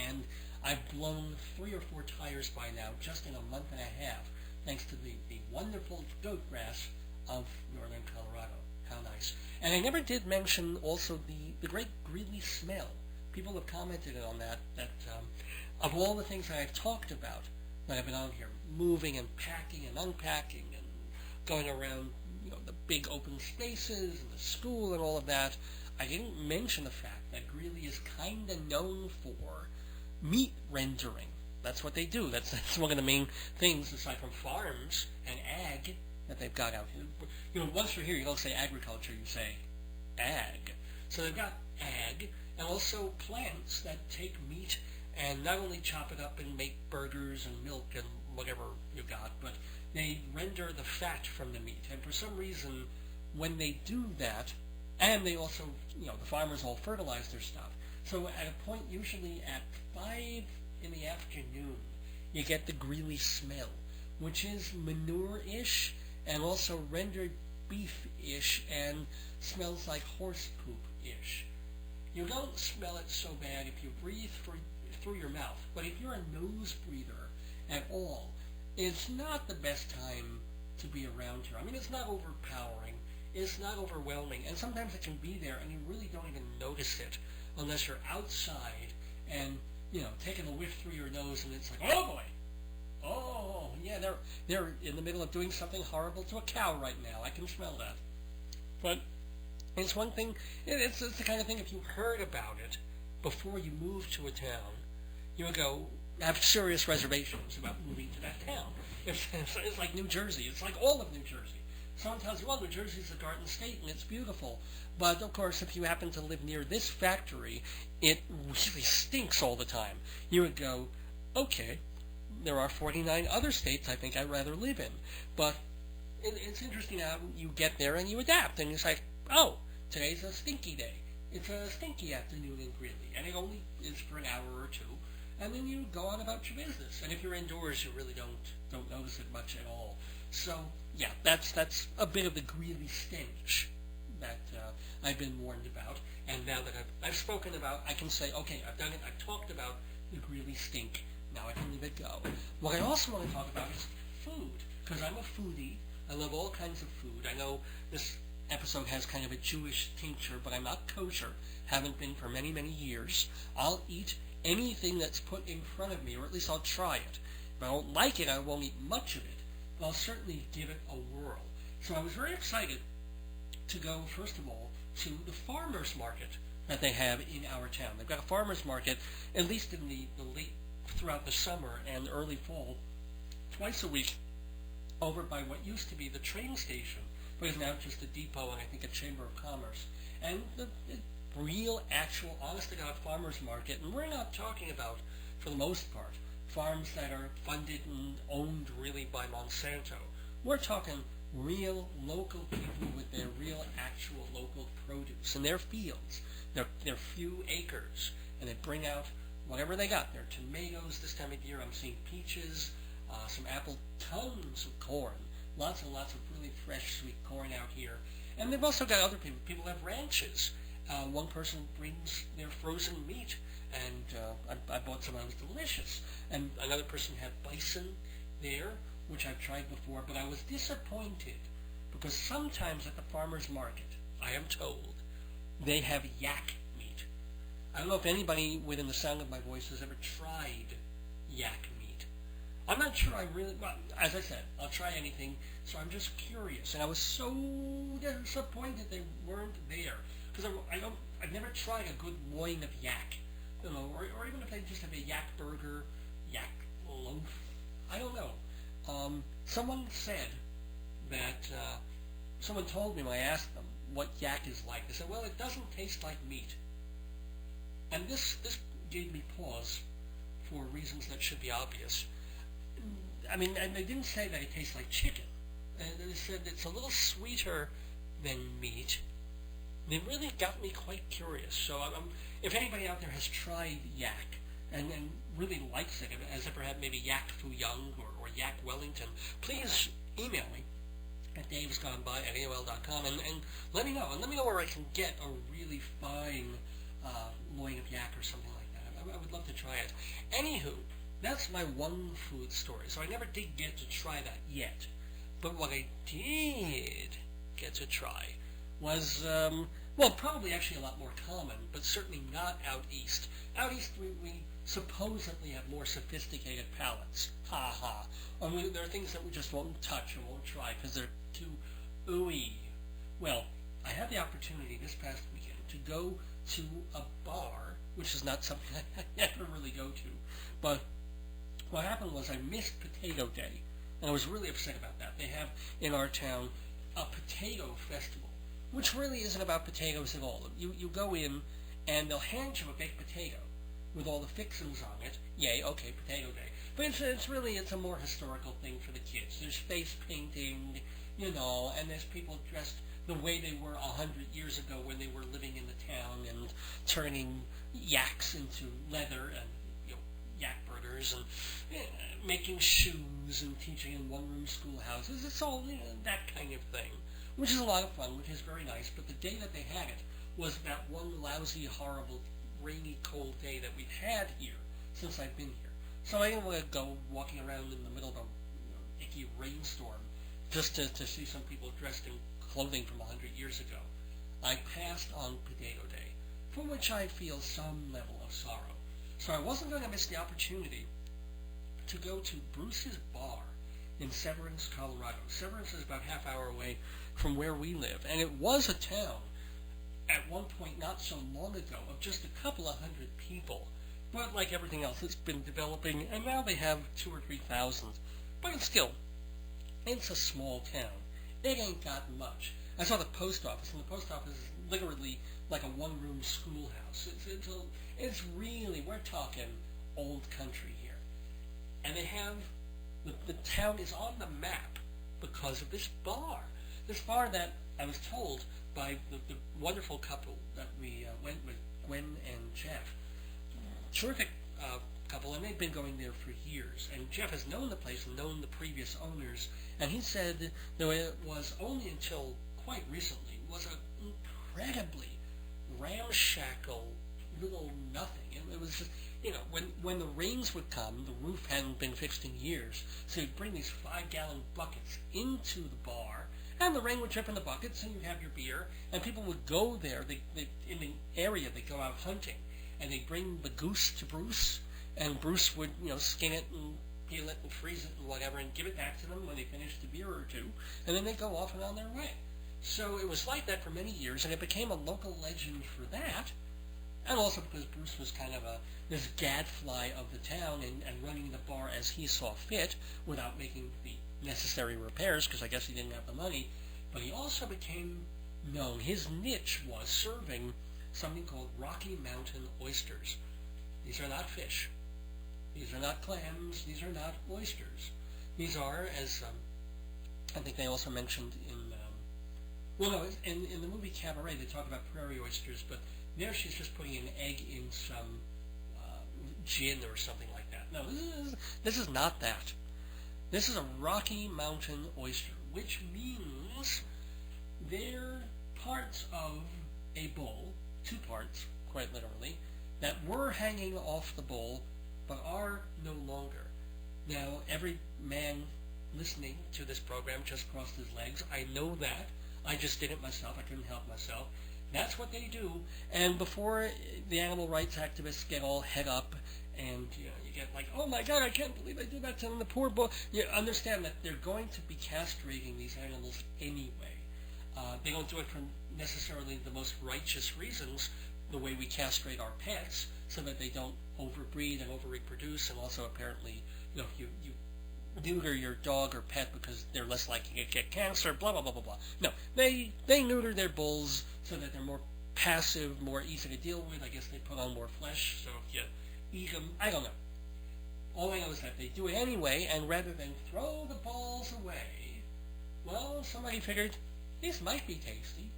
Speaker 3: And I've blown 3 or 4 tires by now, just in a month and a half, thanks to the wonderful goat grass of northern Colorado. How nice. And I never did mention also the great Greeley smell. People have commented on that of all the things that I've talked about that I've been on here, moving and packing and unpacking and going around, the big open spaces and the school and all of that, I didn't mention the fact that Greeley is kind of known for meat rendering. That's what they do. That's one of the main things, aside from farms and ag, that they've got out here. Once you're here, you don't say agriculture, you say ag. So they've got ag, and also plants that take meat and not only chop it up and make burgers and milk and whatever you got, but they render the fat from the meat. And for some reason, when they do that, and they also, the farmers all fertilize their stuff. So at a point, usually at 5 in the afternoon, you get the Greeley smell, which is manure-ish and also rendered beef-ish and smells like horse poop-ish. You don't smell it so bad if you breathe through your mouth, but if you're a nose breather at all, it's not the best time to be around here. I mean, it's not overpowering, it's not overwhelming, and sometimes it can be there and you really don't even notice it unless you're outside and, taking a whiff through your nose and it's like, oh boy! Oh, yeah, they're in the middle of doing something horrible to a cow right now. I can smell that. But it's one thing, it's the kind of thing, if you heard about it before you moved to a town, you would go, have serious reservations about moving to that town. It's like New Jersey. It's like all of New Jersey. Someone tells you, well, New Jersey's a garden state and it's beautiful. But, of course, if you happen to live near this factory, it really stinks all the time. You would go, okay, there are 49 other states I think I'd rather live in. But it's interesting how you get there and you adapt. And it's like, oh, today's a stinky day. It's a stinky afternoon in Greeley. And it only is for an hour or two. And then you go on about your business. And if you're indoors, you really don't notice it much at all. So, yeah, that's a bit of the Greeley stench that I've been warned about. And now that I've spoken about, I can say, okay, I've done it. I've talked about the Greeley stink. Now I can leave it go. What I also want to talk about is food, because I'm a foodie. I love all kinds of food. I know this episode has kind of a Jewish tincture, but I'm not kosher. Haven't been for many, many years. I'll eat anything that's put in front of me, or at least I'll try it. If I don't like it, I won't eat much of it, but I'll certainly give it a whirl. So I was very excited to go, first of all, to the farmer's market that they have in our town. They've got a farmer's market, at least in the late, throughout the summer and early fall, twice a week, over by what used to be the train station, but is now just a depot and I think a chamber of commerce. And the real, actual, honest-to-God farmer's market, and we're not talking about, for the most part, farms that are funded and owned really by Monsanto. We're talking real local people with their real, actual local produce in their fields, their few acres, and they bring out whatever they got. Their tomatoes this time of year. I'm seeing peaches, some apple, tons of corn, lots and lots of really fresh, sweet corn out here. And they've also got other people. People have ranches. One person brings their frozen meat, and I bought some. It was delicious. And another person had bison there, which I've tried before, but I was disappointed because sometimes at the farmer's market, I am told, they have yak meat. I don't know if anybody within the sound of my voice has ever tried yak meat. I'm not sure I really, well, as I said, I'll try anything, so I'm just curious. And I was so disappointed they weren't there. Because I've never tried a good loin of yak, you know, or even if they just have a yak burger, yak loaf, I don't know. Someone said that, someone told me when I asked them what yak is like. They said, well, it doesn't taste like meat. And this gave me pause for reasons that should be obvious. I mean, and they didn't say that it tastes like chicken. They said it's a little sweeter than meat. And it really got me quite curious. So if anybody out there has tried yak and really likes it, has ever had maybe yak foo young or yak Wellington, please email me at davesgoneby@AOL.com and let me know. And let me know where I can get a really fine loin of yak or something like that. I would love to try it. Anywho, that's my one food story. So I never did get to try that yet. But what I did get to try was, well, probably actually a lot more common, but certainly not out east. Out east, we supposedly have more sophisticated palates. Ha ha. There are things that we just won't touch and won't try because they're too ooey. Well, I had the opportunity this past weekend to go to a bar, which is not something I ever really go to, but what happened was I missed Potato Day, and I was really upset about that. They have in our town a potato festival, which really isn't about potatoes at all. You go in, and they'll hand you a baked potato with all the fixings on it. Yay, okay, Potato Day. But it's a more historical thing for the kids. There's face painting, you know, and there's people dressed the way they were 100 years ago when they were living in the town and turning yaks into leather and, you know, yak burgers and making shoes and teaching in one-room schoolhouses. It's all, you know, that kind of thing, which is a lot of fun, which is very nice. But the day that they had it was that one lousy, horrible, rainy, cold day that we've had here since I've been here. So I didn't want to go walking around in the middle of a, you know, icky rainstorm just to see some people dressed in clothing from 100 years ago. I passed on Potato Day, for which I feel some level of sorrow. So I wasn't going to miss the opportunity to go to Bruce's Bar in Severance, Colorado. Severance is about half hour away from where we live, and it was a town at one point not so long ago of just a couple of hundred people. But like everything else, it's been developing, and now they have 2,000 or 3,000. But it's still, it's a small town. It ain't got much. I saw the post office, and the post office is literally like a one-room schoolhouse. It's really, we're talking old country here. And they have, the town is on the map because of this bar. This bar that I was told by the wonderful couple that we went with, Gwen and Jeff. Terrific couple, and they've been going there for years. And Jeff has known the place and known the previous owners, and he said that it was only until quite recently was an incredibly ramshackle little nothing. It was just, you know, when the rains would come, the roof hadn't been fixed in years, so you'd bring these 5-gallon buckets into the bar, and the rain would drip in the buckets, and you'd have your beer, and people would go there. They in the area, they'd go out hunting, and they'd bring the goose to Bruce, and Bruce would, you know, skin it and peel it and freeze it and whatever, and give it back to them when they finished a beer or two, and then they'd go off and on their way. So it was like that for many years, and it became a local legend for that. and also because Bruce was kind of this gadfly of the town and running the bar as he saw fit without making the necessary repairs, because I guess he didn't have the money. But he also became known. His niche was serving something called Rocky Mountain Oysters. These are not fish. These are not clams. These are not oysters. These are, as I think they also mentioned in the movie Cabaret, they talk about prairie oysters, but there she's just putting an egg in some gin or something like that. No, this is not that. This is a Rocky Mountain oyster, which means they're parts of a bowl, 2 parts, quite literally, that were hanging off the bowl, but are no longer. Now, every man listening to this program just crossed his legs. I know that. I just did it myself. I couldn't help myself. That's what they do. And before the animal rights activists get all head up and you get like, oh my God, I can't believe they did that to them, the poor boy. You understand that they're going to be castrating these animals anyway. They don't do it for necessarily the most righteous reasons, the way we castrate our pets, so that they don't overbreed and overreproduce, and also apparently, if you neuter your dog or pet because they're less likely to get cancer, blah, blah, blah, blah, blah. No, they neuter their bulls so that they're more passive, more easy to deal with. I guess they put on more flesh, so if you eat them, I don't know. All I know is that they do it anyway, and rather than throw the balls away, well, somebody figured, these might be tasty.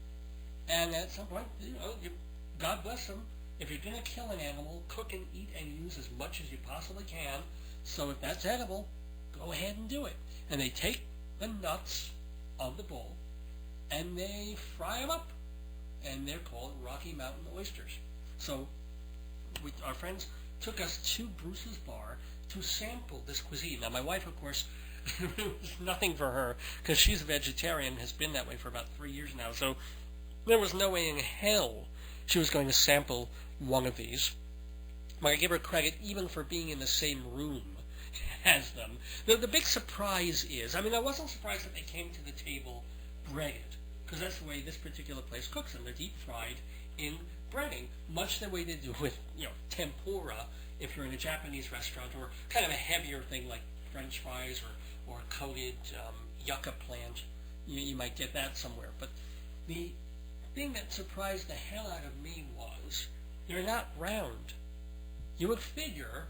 Speaker 3: And at some point, God bless them. If you're going to kill an animal, cook and eat and use as much as you possibly can. So if that's edible, go ahead and do it. And they take the nuts of the bull and they fry them up. And they're called Rocky Mountain Oysters. So our friends took us to Bruce's bar to sample this cuisine. Now my wife, of course, it was nothing for her because she's a vegetarian, has been that way for about 3 years now. So there was no way in hell she was going to sample one of these. But I give her credit even for being in the same room as them. The big surprise is, I wasn't surprised that they came to the table breaded, because that's the way this particular place cooks them. They're deep fried in breading, much the way they do with tempura if you're in a Japanese restaurant, or kind of a heavier thing like French fries or coated yucca plant. You might get that somewhere. But the thing that surprised the hell out of me was they're not round. You would figure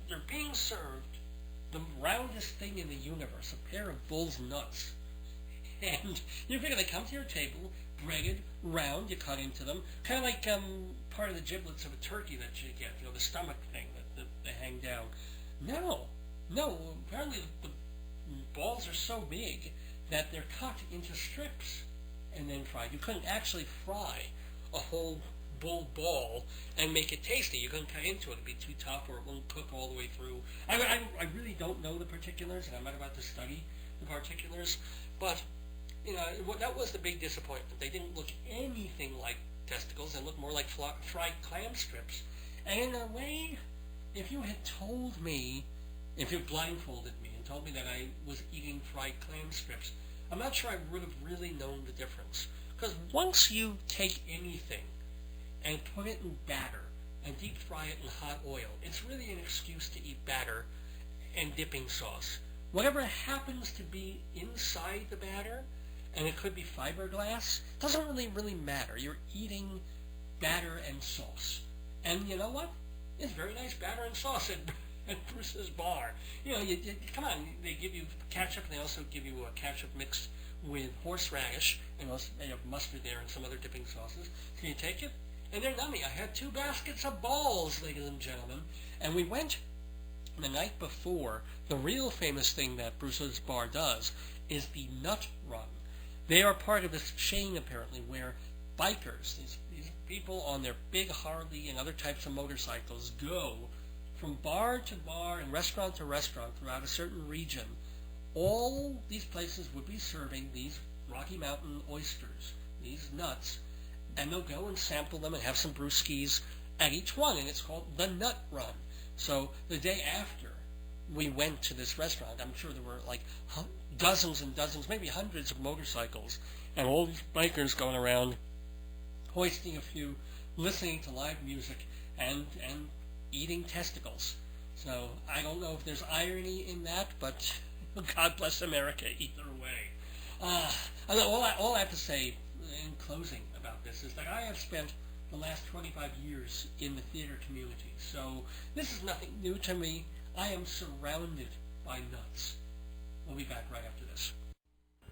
Speaker 3: they're being served the roundest thing in the universe, a pair of bull's nuts. And you figure they come to your table, breaded, round, you cut into them, kind of like part of the giblets of a turkey that you get, the stomach thing that they hang down. No, apparently the balls are so big that they're cut into strips and then fried. You couldn't actually fry a whole bull ball and make it tasty. You couldn't cut into it. It'd be too tough, or it won't cook all the way through. I really don't know the particulars, and I'm not about to study the particulars, but that was the big disappointment. They didn't look anything like testicles. They looked more like fried clam strips. And in a way, if you had told me, if you blindfolded me and told me that I was eating fried clam strips, I'm not sure I would have really known the difference. Because once you take anything and put it in batter and deep fry it in hot oil, it's really an excuse to eat batter and dipping sauce. Whatever happens to be inside the batter, and it could be fiberglass, doesn't really matter. You're eating batter and sauce. And you know what? It's very nice batter and sauce at Bruce's bar. Come on, they give you ketchup, and they also give you a ketchup mixed with horseradish, and also they have mustard there and some other dipping sauces. Can you take it? And they're yummy. I had 2 baskets of balls, ladies and gentlemen. And we went the night before. The real famous thing that Bruce's bar does is the nut run. They are part of this chain, apparently, where bikers, these people on their big Harley and other types of motorcycles, go from bar to bar and restaurant to restaurant throughout a certain region. All these places would be serving these Rocky Mountain oysters, these nuts, and they'll go and sample them and have some brewskis at each one, and it's called the Nut Run. So the day after we went to this restaurant, I'm sure there were like dozens and dozens, maybe hundreds of motorcycles, and all these bikers going around hoisting a few listening to live music and eating testicles. So I don't know if there's irony in that, but God bless America either way. All I have to say in closing about this is that I have spent the last 25 years in the theater community, so this is nothing new to me. I am surrounded by nuts. We'll be back right after this.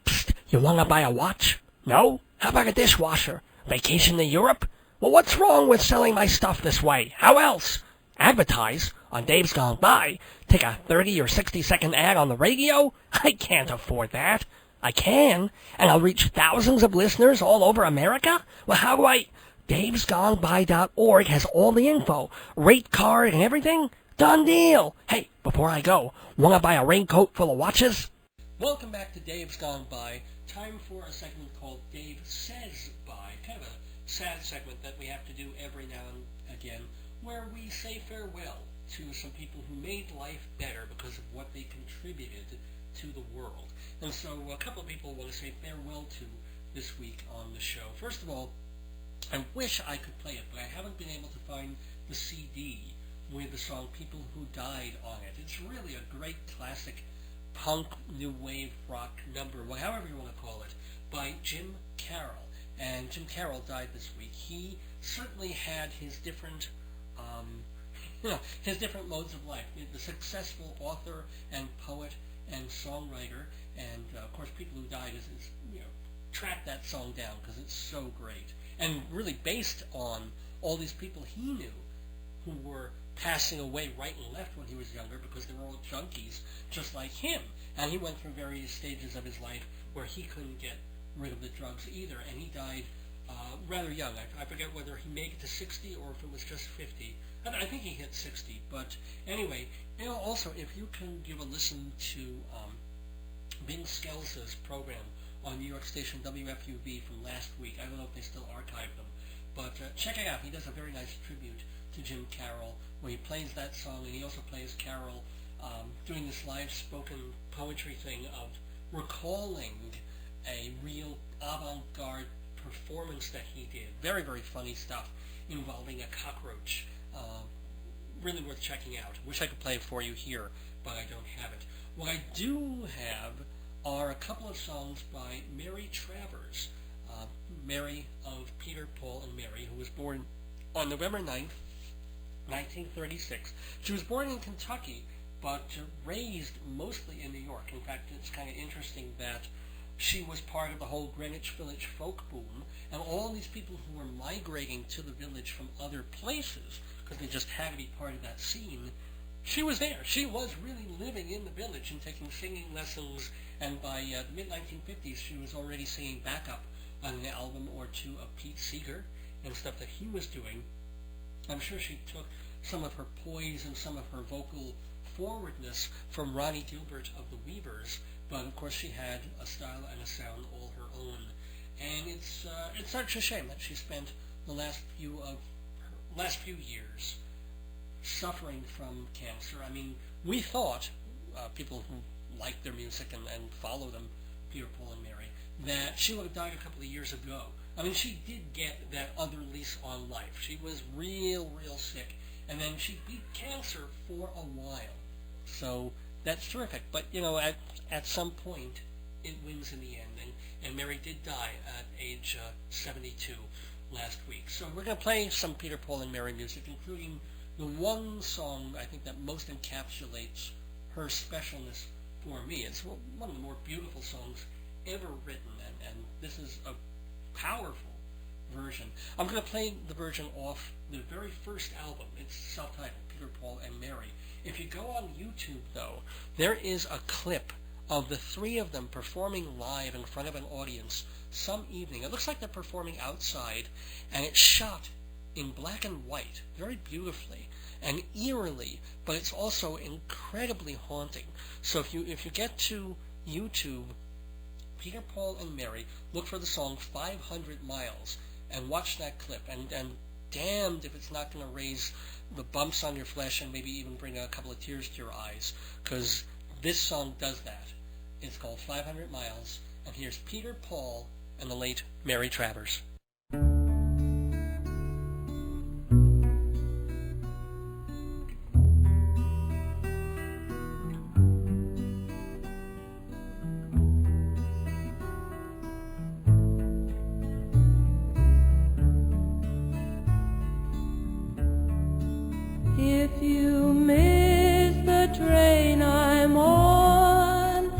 Speaker 1: Psst, you wanna buy a watch? No? How about a dishwasher? Vacation to Europe? Well, what's wrong with selling my stuff this way? How else? Advertise on Dave's Gone By. Take a 30 or 60-second ad on the radio? I can't afford that. I can, and I'll reach thousands of listeners all over America? Well, how do I... DavesGoneBy.org has all the info. Rate card and everything? Done deal. Hey, before I go, wanna buy a raincoat full of watches?
Speaker 3: Welcome back to Dave's Gone By. Time for a segment called Dave Says Bye. Kind of a sad segment that we have to do every now and again, where we say farewell to some people who made life better because of what they contributed to the world. And so a couple of people want to say farewell to this week on the show. First of all, I wish I could play it, but I haven't been able to find the CD with the song People Who Died on it. It's really a great classic punk, new wave rock number, however you want to call it, by Jim Carroll. And Jim Carroll died this week. He certainly had his different his different modes of life. The successful author and poet and songwriter, and of course People Who Died is track that song down because it's so great. And really based on all these people he knew who were passing away right and left when he was younger because they were all junkies just like him. And he went through various stages of his life where he couldn't get rid of the drugs either, and he died rather young. I forget whether he made it to 60 or if it was just 50. I think he hit 60, but anyway, also if you can give a listen to Bing Skels's program on New York station WFUV from last week. I don't know if they still archive them, but check it out. He does a very nice tribute to Jim Carroll where he plays that song, and he also plays Carroll doing this live spoken poetry thing of recalling a real avant-garde performance that he did. Very, very funny stuff involving a cockroach. Really worth checking out. Wish I could play it for you here, but I don't have it. What I do have are a couple of songs by Mary Travers, Mary of Peter, Paul, and Mary, who was born on November 9th, 1936. She was born in Kentucky, but raised mostly in New York. In fact, it's kind of interesting that she was part of the whole Greenwich Village folk boom, and all these people who were migrating to the village from other places, because they just had to be part of that scene, she was there. She was really living in the village and taking singing lessons, and by the mid-1950s she was already singing backup on an album or two of Pete Seeger and stuff that he was doing. I'm sure she took some of her poise and some of her vocal forwardness from Ronnie Gilbert of the Weavers, but of course she had a style and a sound all her own. And it's such a shame that she spent the last few years suffering from cancer. I mean, we thought, people who like their music and follow them, Peter, Paul, and Mary, that she would have died a couple of years ago. I mean, she did get that other lease on life. She was real sick, and then she beat cancer for a while. So that's terrific. But, at some point, it wins in the end. And Mary did die at age 72 last week. So we're going to play some Peter, Paul, and Mary music, including the one song I think that most encapsulates her specialness for me. It's one of the more beautiful songs ever written, and this is a powerful version. I'm going to play the version off the very first album. It's self-titled, Peter, Paul, and Mary. If you go on YouTube, though, there is a clip of the three of them performing live in front of an audience some evening. It looks like they're performing outside, and it's shot in black and white, very beautifully and eerily, but it's also incredibly haunting. So if you get to YouTube, Peter, Paul, and Mary, look for the song 500 Miles and watch that clip, and damned if it's not going to raise the bumps on your flesh and maybe even bring a couple of tears to your eyes, because this song does that. It's called 500 Miles, and here's Peter, Paul, and the late Mary Travers.
Speaker 7: If you miss the train I'm on,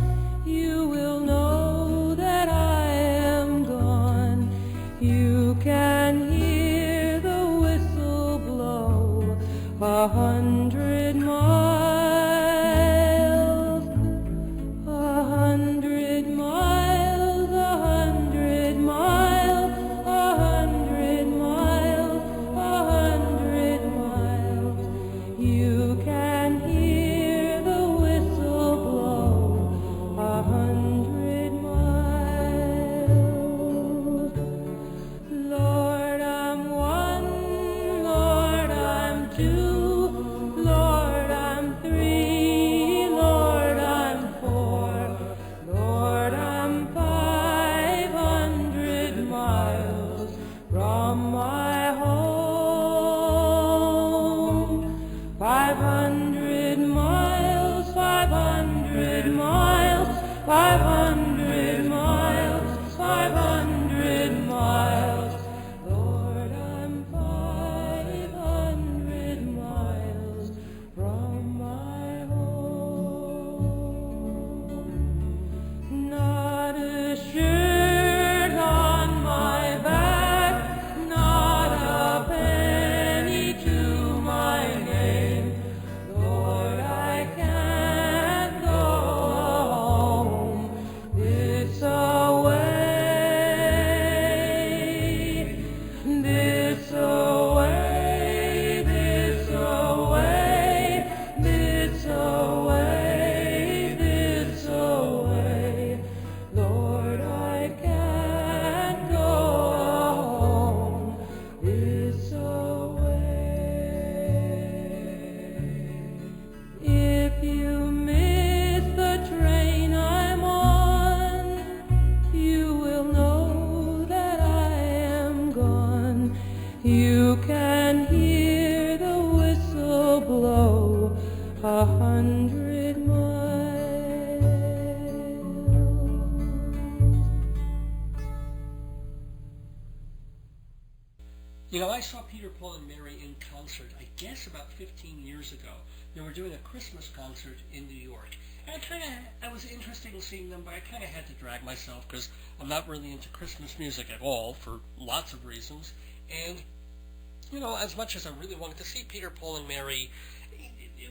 Speaker 7: you will know that I am gone. You can hear the whistle blow 100 miles, 100 miles, 100 miles, 100 miles, 100 miles. You can hear the whistle blow 100 miles. Lord, I'm one, Lord, I'm two, Lord, I'm three, Lord, I'm four, Lord, I'm 500 miles from my home. 500 miles, 500 miles, 500 miles, 500 miles. Lord, I'm 500 miles from my home. Not a shirt on my back, not a penny to my name. Lord, I can't go home this away, this away, this away, this away, this away. Lord, I can't go home this away. If you miss the train I'm on, you will know that I am gone. You can hear the whistle blow 100 miles.
Speaker 3: You know, I saw Peter, Paul, and Mary in concert, I guess about 15 years ago. They were doing a Christmas concert in New York. And I was interested in seeing them, but I kind of had to drag myself because I'm not really into Christmas music at all for lots of reasons. And, you know, as much as I really wanted to see Peter, Paul, and Mary,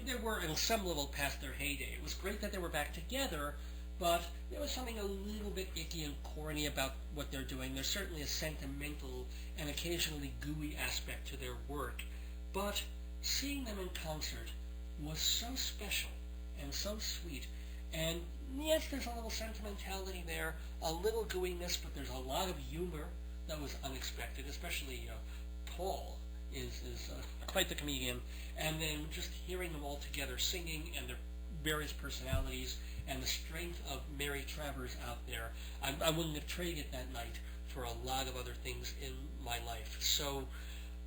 Speaker 3: they were in some level past their heyday. It was great that they were back together, but there was something a little bit icky and corny about what they're doing. There's certainly a sentimental and occasionally gooey aspect to their work, but seeing them in concert was so special and so sweet. And yes, there's a little sentimentality there, a little gooiness, but there's a lot of humor that was unexpected, especially Paul is quite the comedian, and then just hearing them all together singing and their various personalities and the strength of Mary Travers out there, I wouldn't have traded that night for a lot of other things in my life. So,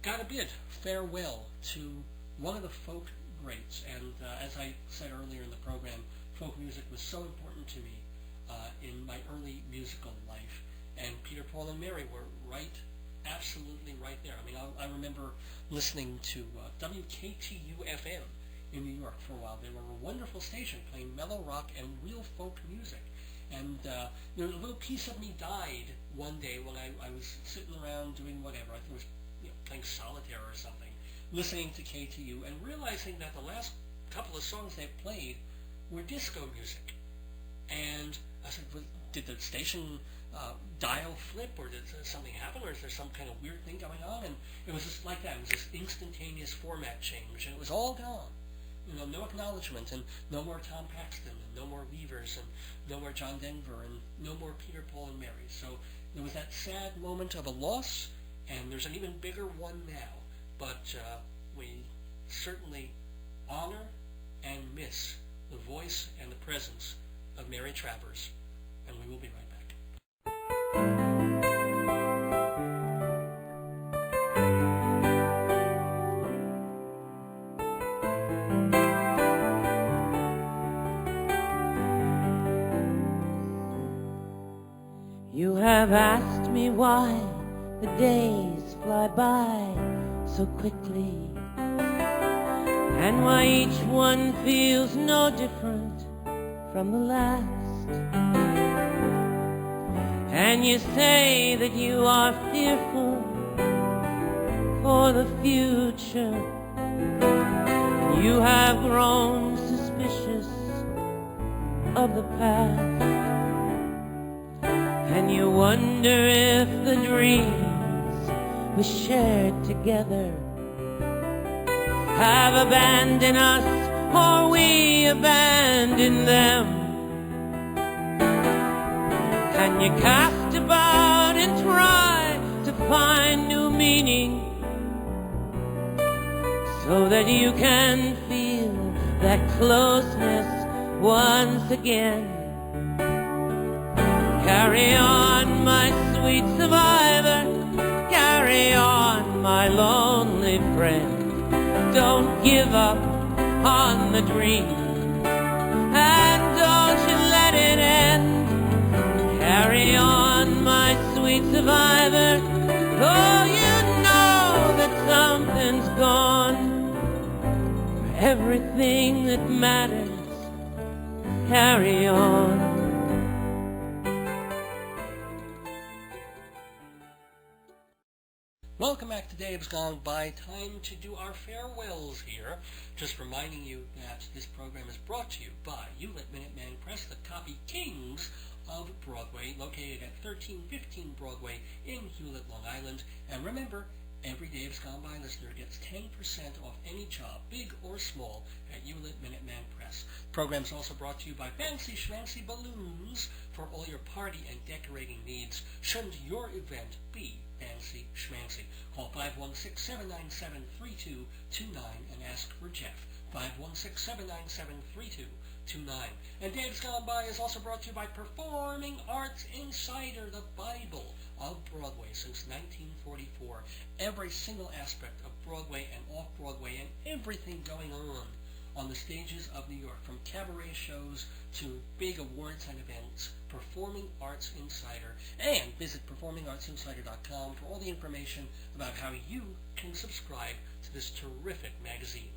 Speaker 3: gotta bid farewell to one of the folk greats, and as I said earlier in the program, folk music was so important to me in my early musical life, and Peter, Paul, and Mary were absolutely right there. I mean, I remember listening to WKTU-FM in New York for a while. They were a wonderful station playing mellow rock and real folk music. And a little piece of me died one day when I was sitting around doing whatever. I think it was playing solitaire or something, listening to KTU and realizing that the last couple of songs they played were disco music. And I said, well, did the station dial flip, or did something happen, or is there some kind of weird thing going on? And it was just like that. It was this instantaneous format change, and it was all gone. No acknowledgement, and no more Tom Paxton, and no more Weavers, and no more John Denver, and no more Peter, Paul, and Mary. So there was that sad moment of a loss, and there's an even bigger one now. But we certainly honor and miss the voice and the presence of Mary Travers, and we will be right back.
Speaker 7: You have asked me why the days fly by so quickly. and why each one feels no different from the last. And you say that you are fearful for the future. You have grown suspicious of the past, and you wonder if the dreams we shared together have abandoned us or we abandoned them. And you cast about and try to find new meaning so that you can feel that closeness once again. Carry on, my sweet survivor. Carry on, my lonely friend. Don't give up on the dream, and don't you let it end. Carry on, my sweet survivor. Oh, you know that something's gone. For everything that matters, carry on.
Speaker 3: Welcome back to Dave's Gone By. Time to do our farewells here. Just reminding you that this program is brought to you by Hewlett Minuteman Press, the copy kings of Broadway, located at 1315 Broadway in Hewlett, Long Island. And remember, every Dave's Gone By listener gets 10% off any job, big or small, at Hewlett Minuteman Press. The program is also brought to you by Fancy Schmancy Balloons for all your party and decorating needs. Shouldn't your event be fancy schmancy? Call 516-797-3229 and ask for Jeff. 516-797-3229. And Dave's Gone By is also brought to you by Performing Arts Insider, the Bible of Broadway since 1944. Every single aspect of Broadway and off-Broadway and everything going on the stages of New York, from cabaret shows to big awards and events. Performing Arts Insider. And visit performingartsinsider.com for all the information about how you can subscribe to this terrific magazine.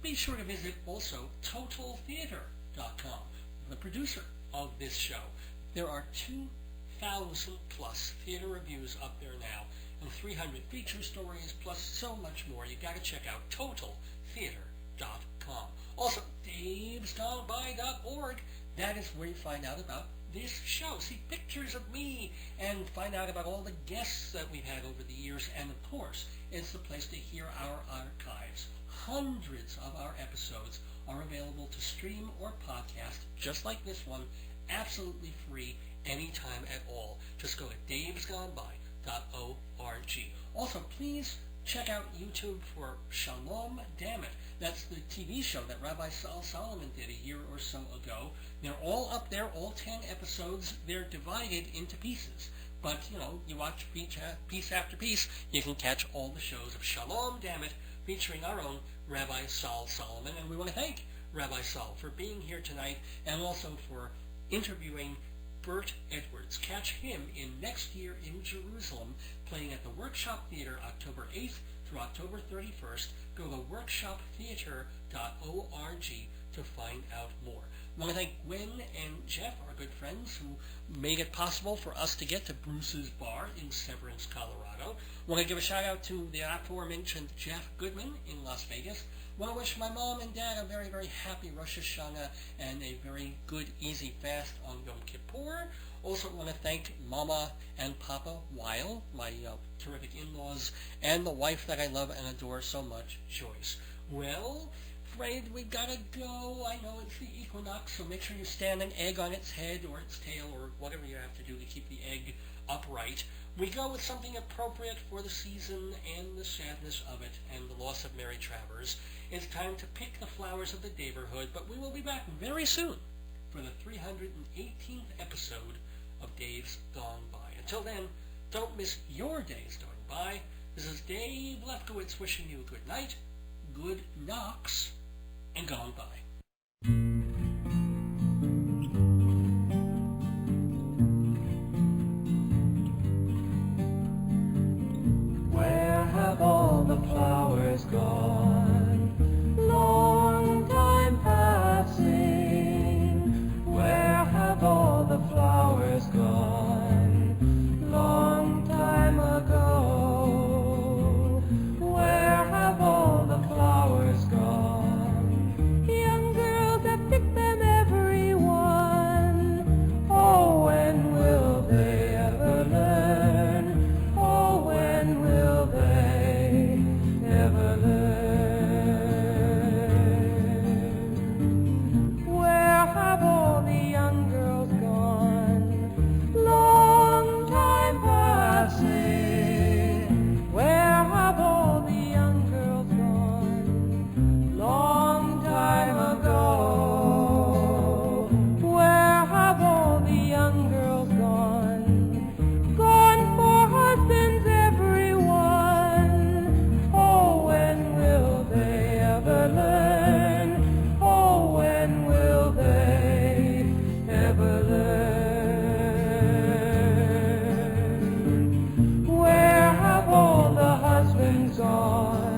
Speaker 3: Be sure to visit also totaltheater.com, the producer of this show. There are 2,000 plus theater reviews up there now, and 300 feature stories, plus so much more. You got to check out totaltheater.com. Also, davesgoneby.org. That is where you find out about this show. See pictures of me and find out about all the guests that we've had over the years. And of course, it's the place to hear our archives. Hundreds of our episodes are available to stream or podcast, just like this one, absolutely free, anytime at all. Just go to davesgoneby.org. Also, please check out YouTube for Shalom Damn It. That's the TV show that Rabbi Sol Solomon did a year or so ago. They're all up there, all 10 episodes. They're divided into pieces. But, you know, you watch piece after piece, you can catch all the shows of Shalom Damn It, featuring our own Rabbi Sol Solomon. And we want to thank Rabbi Sol for being here tonight and also for interviewing Burt Edwards. Catch him in next year in Jerusalem, playing at the Workshop Theater October 8th through October 31st. Go to workshoptheater.org to find out more. I want to thank Gwen and Jeff, our good friends, who made it possible for us to get to Bruce's Bar in Severance, Colorado. I want to give a shout out to the aforementioned Jeff Goodman in Las Vegas. I want to wish my mom and dad a very, very happy Rosh Hashanah and a very good, easy fast on Yom Kippur. Also want to thank Mama and Papa Weil, my terrific in-laws, and the wife that I love and adore so much, Joyce. Well, afraid we gotta go. I know it's the equinox, so make sure you stand an egg on its head or its tail or whatever you have to do to keep the egg upright. We go with something appropriate for the season and the sadness of it and the loss of Mary Travers. It's time to pick the flowers of the neighborhood, but we will be back very soon for the 318th episode of Dave's Gone By. Until then, don't miss your days going by. This is Dave Lefkowitz wishing you a good night, good NOX, and gone by.
Speaker 7: Where have all the flowers gone? Lord,
Speaker 8: is on.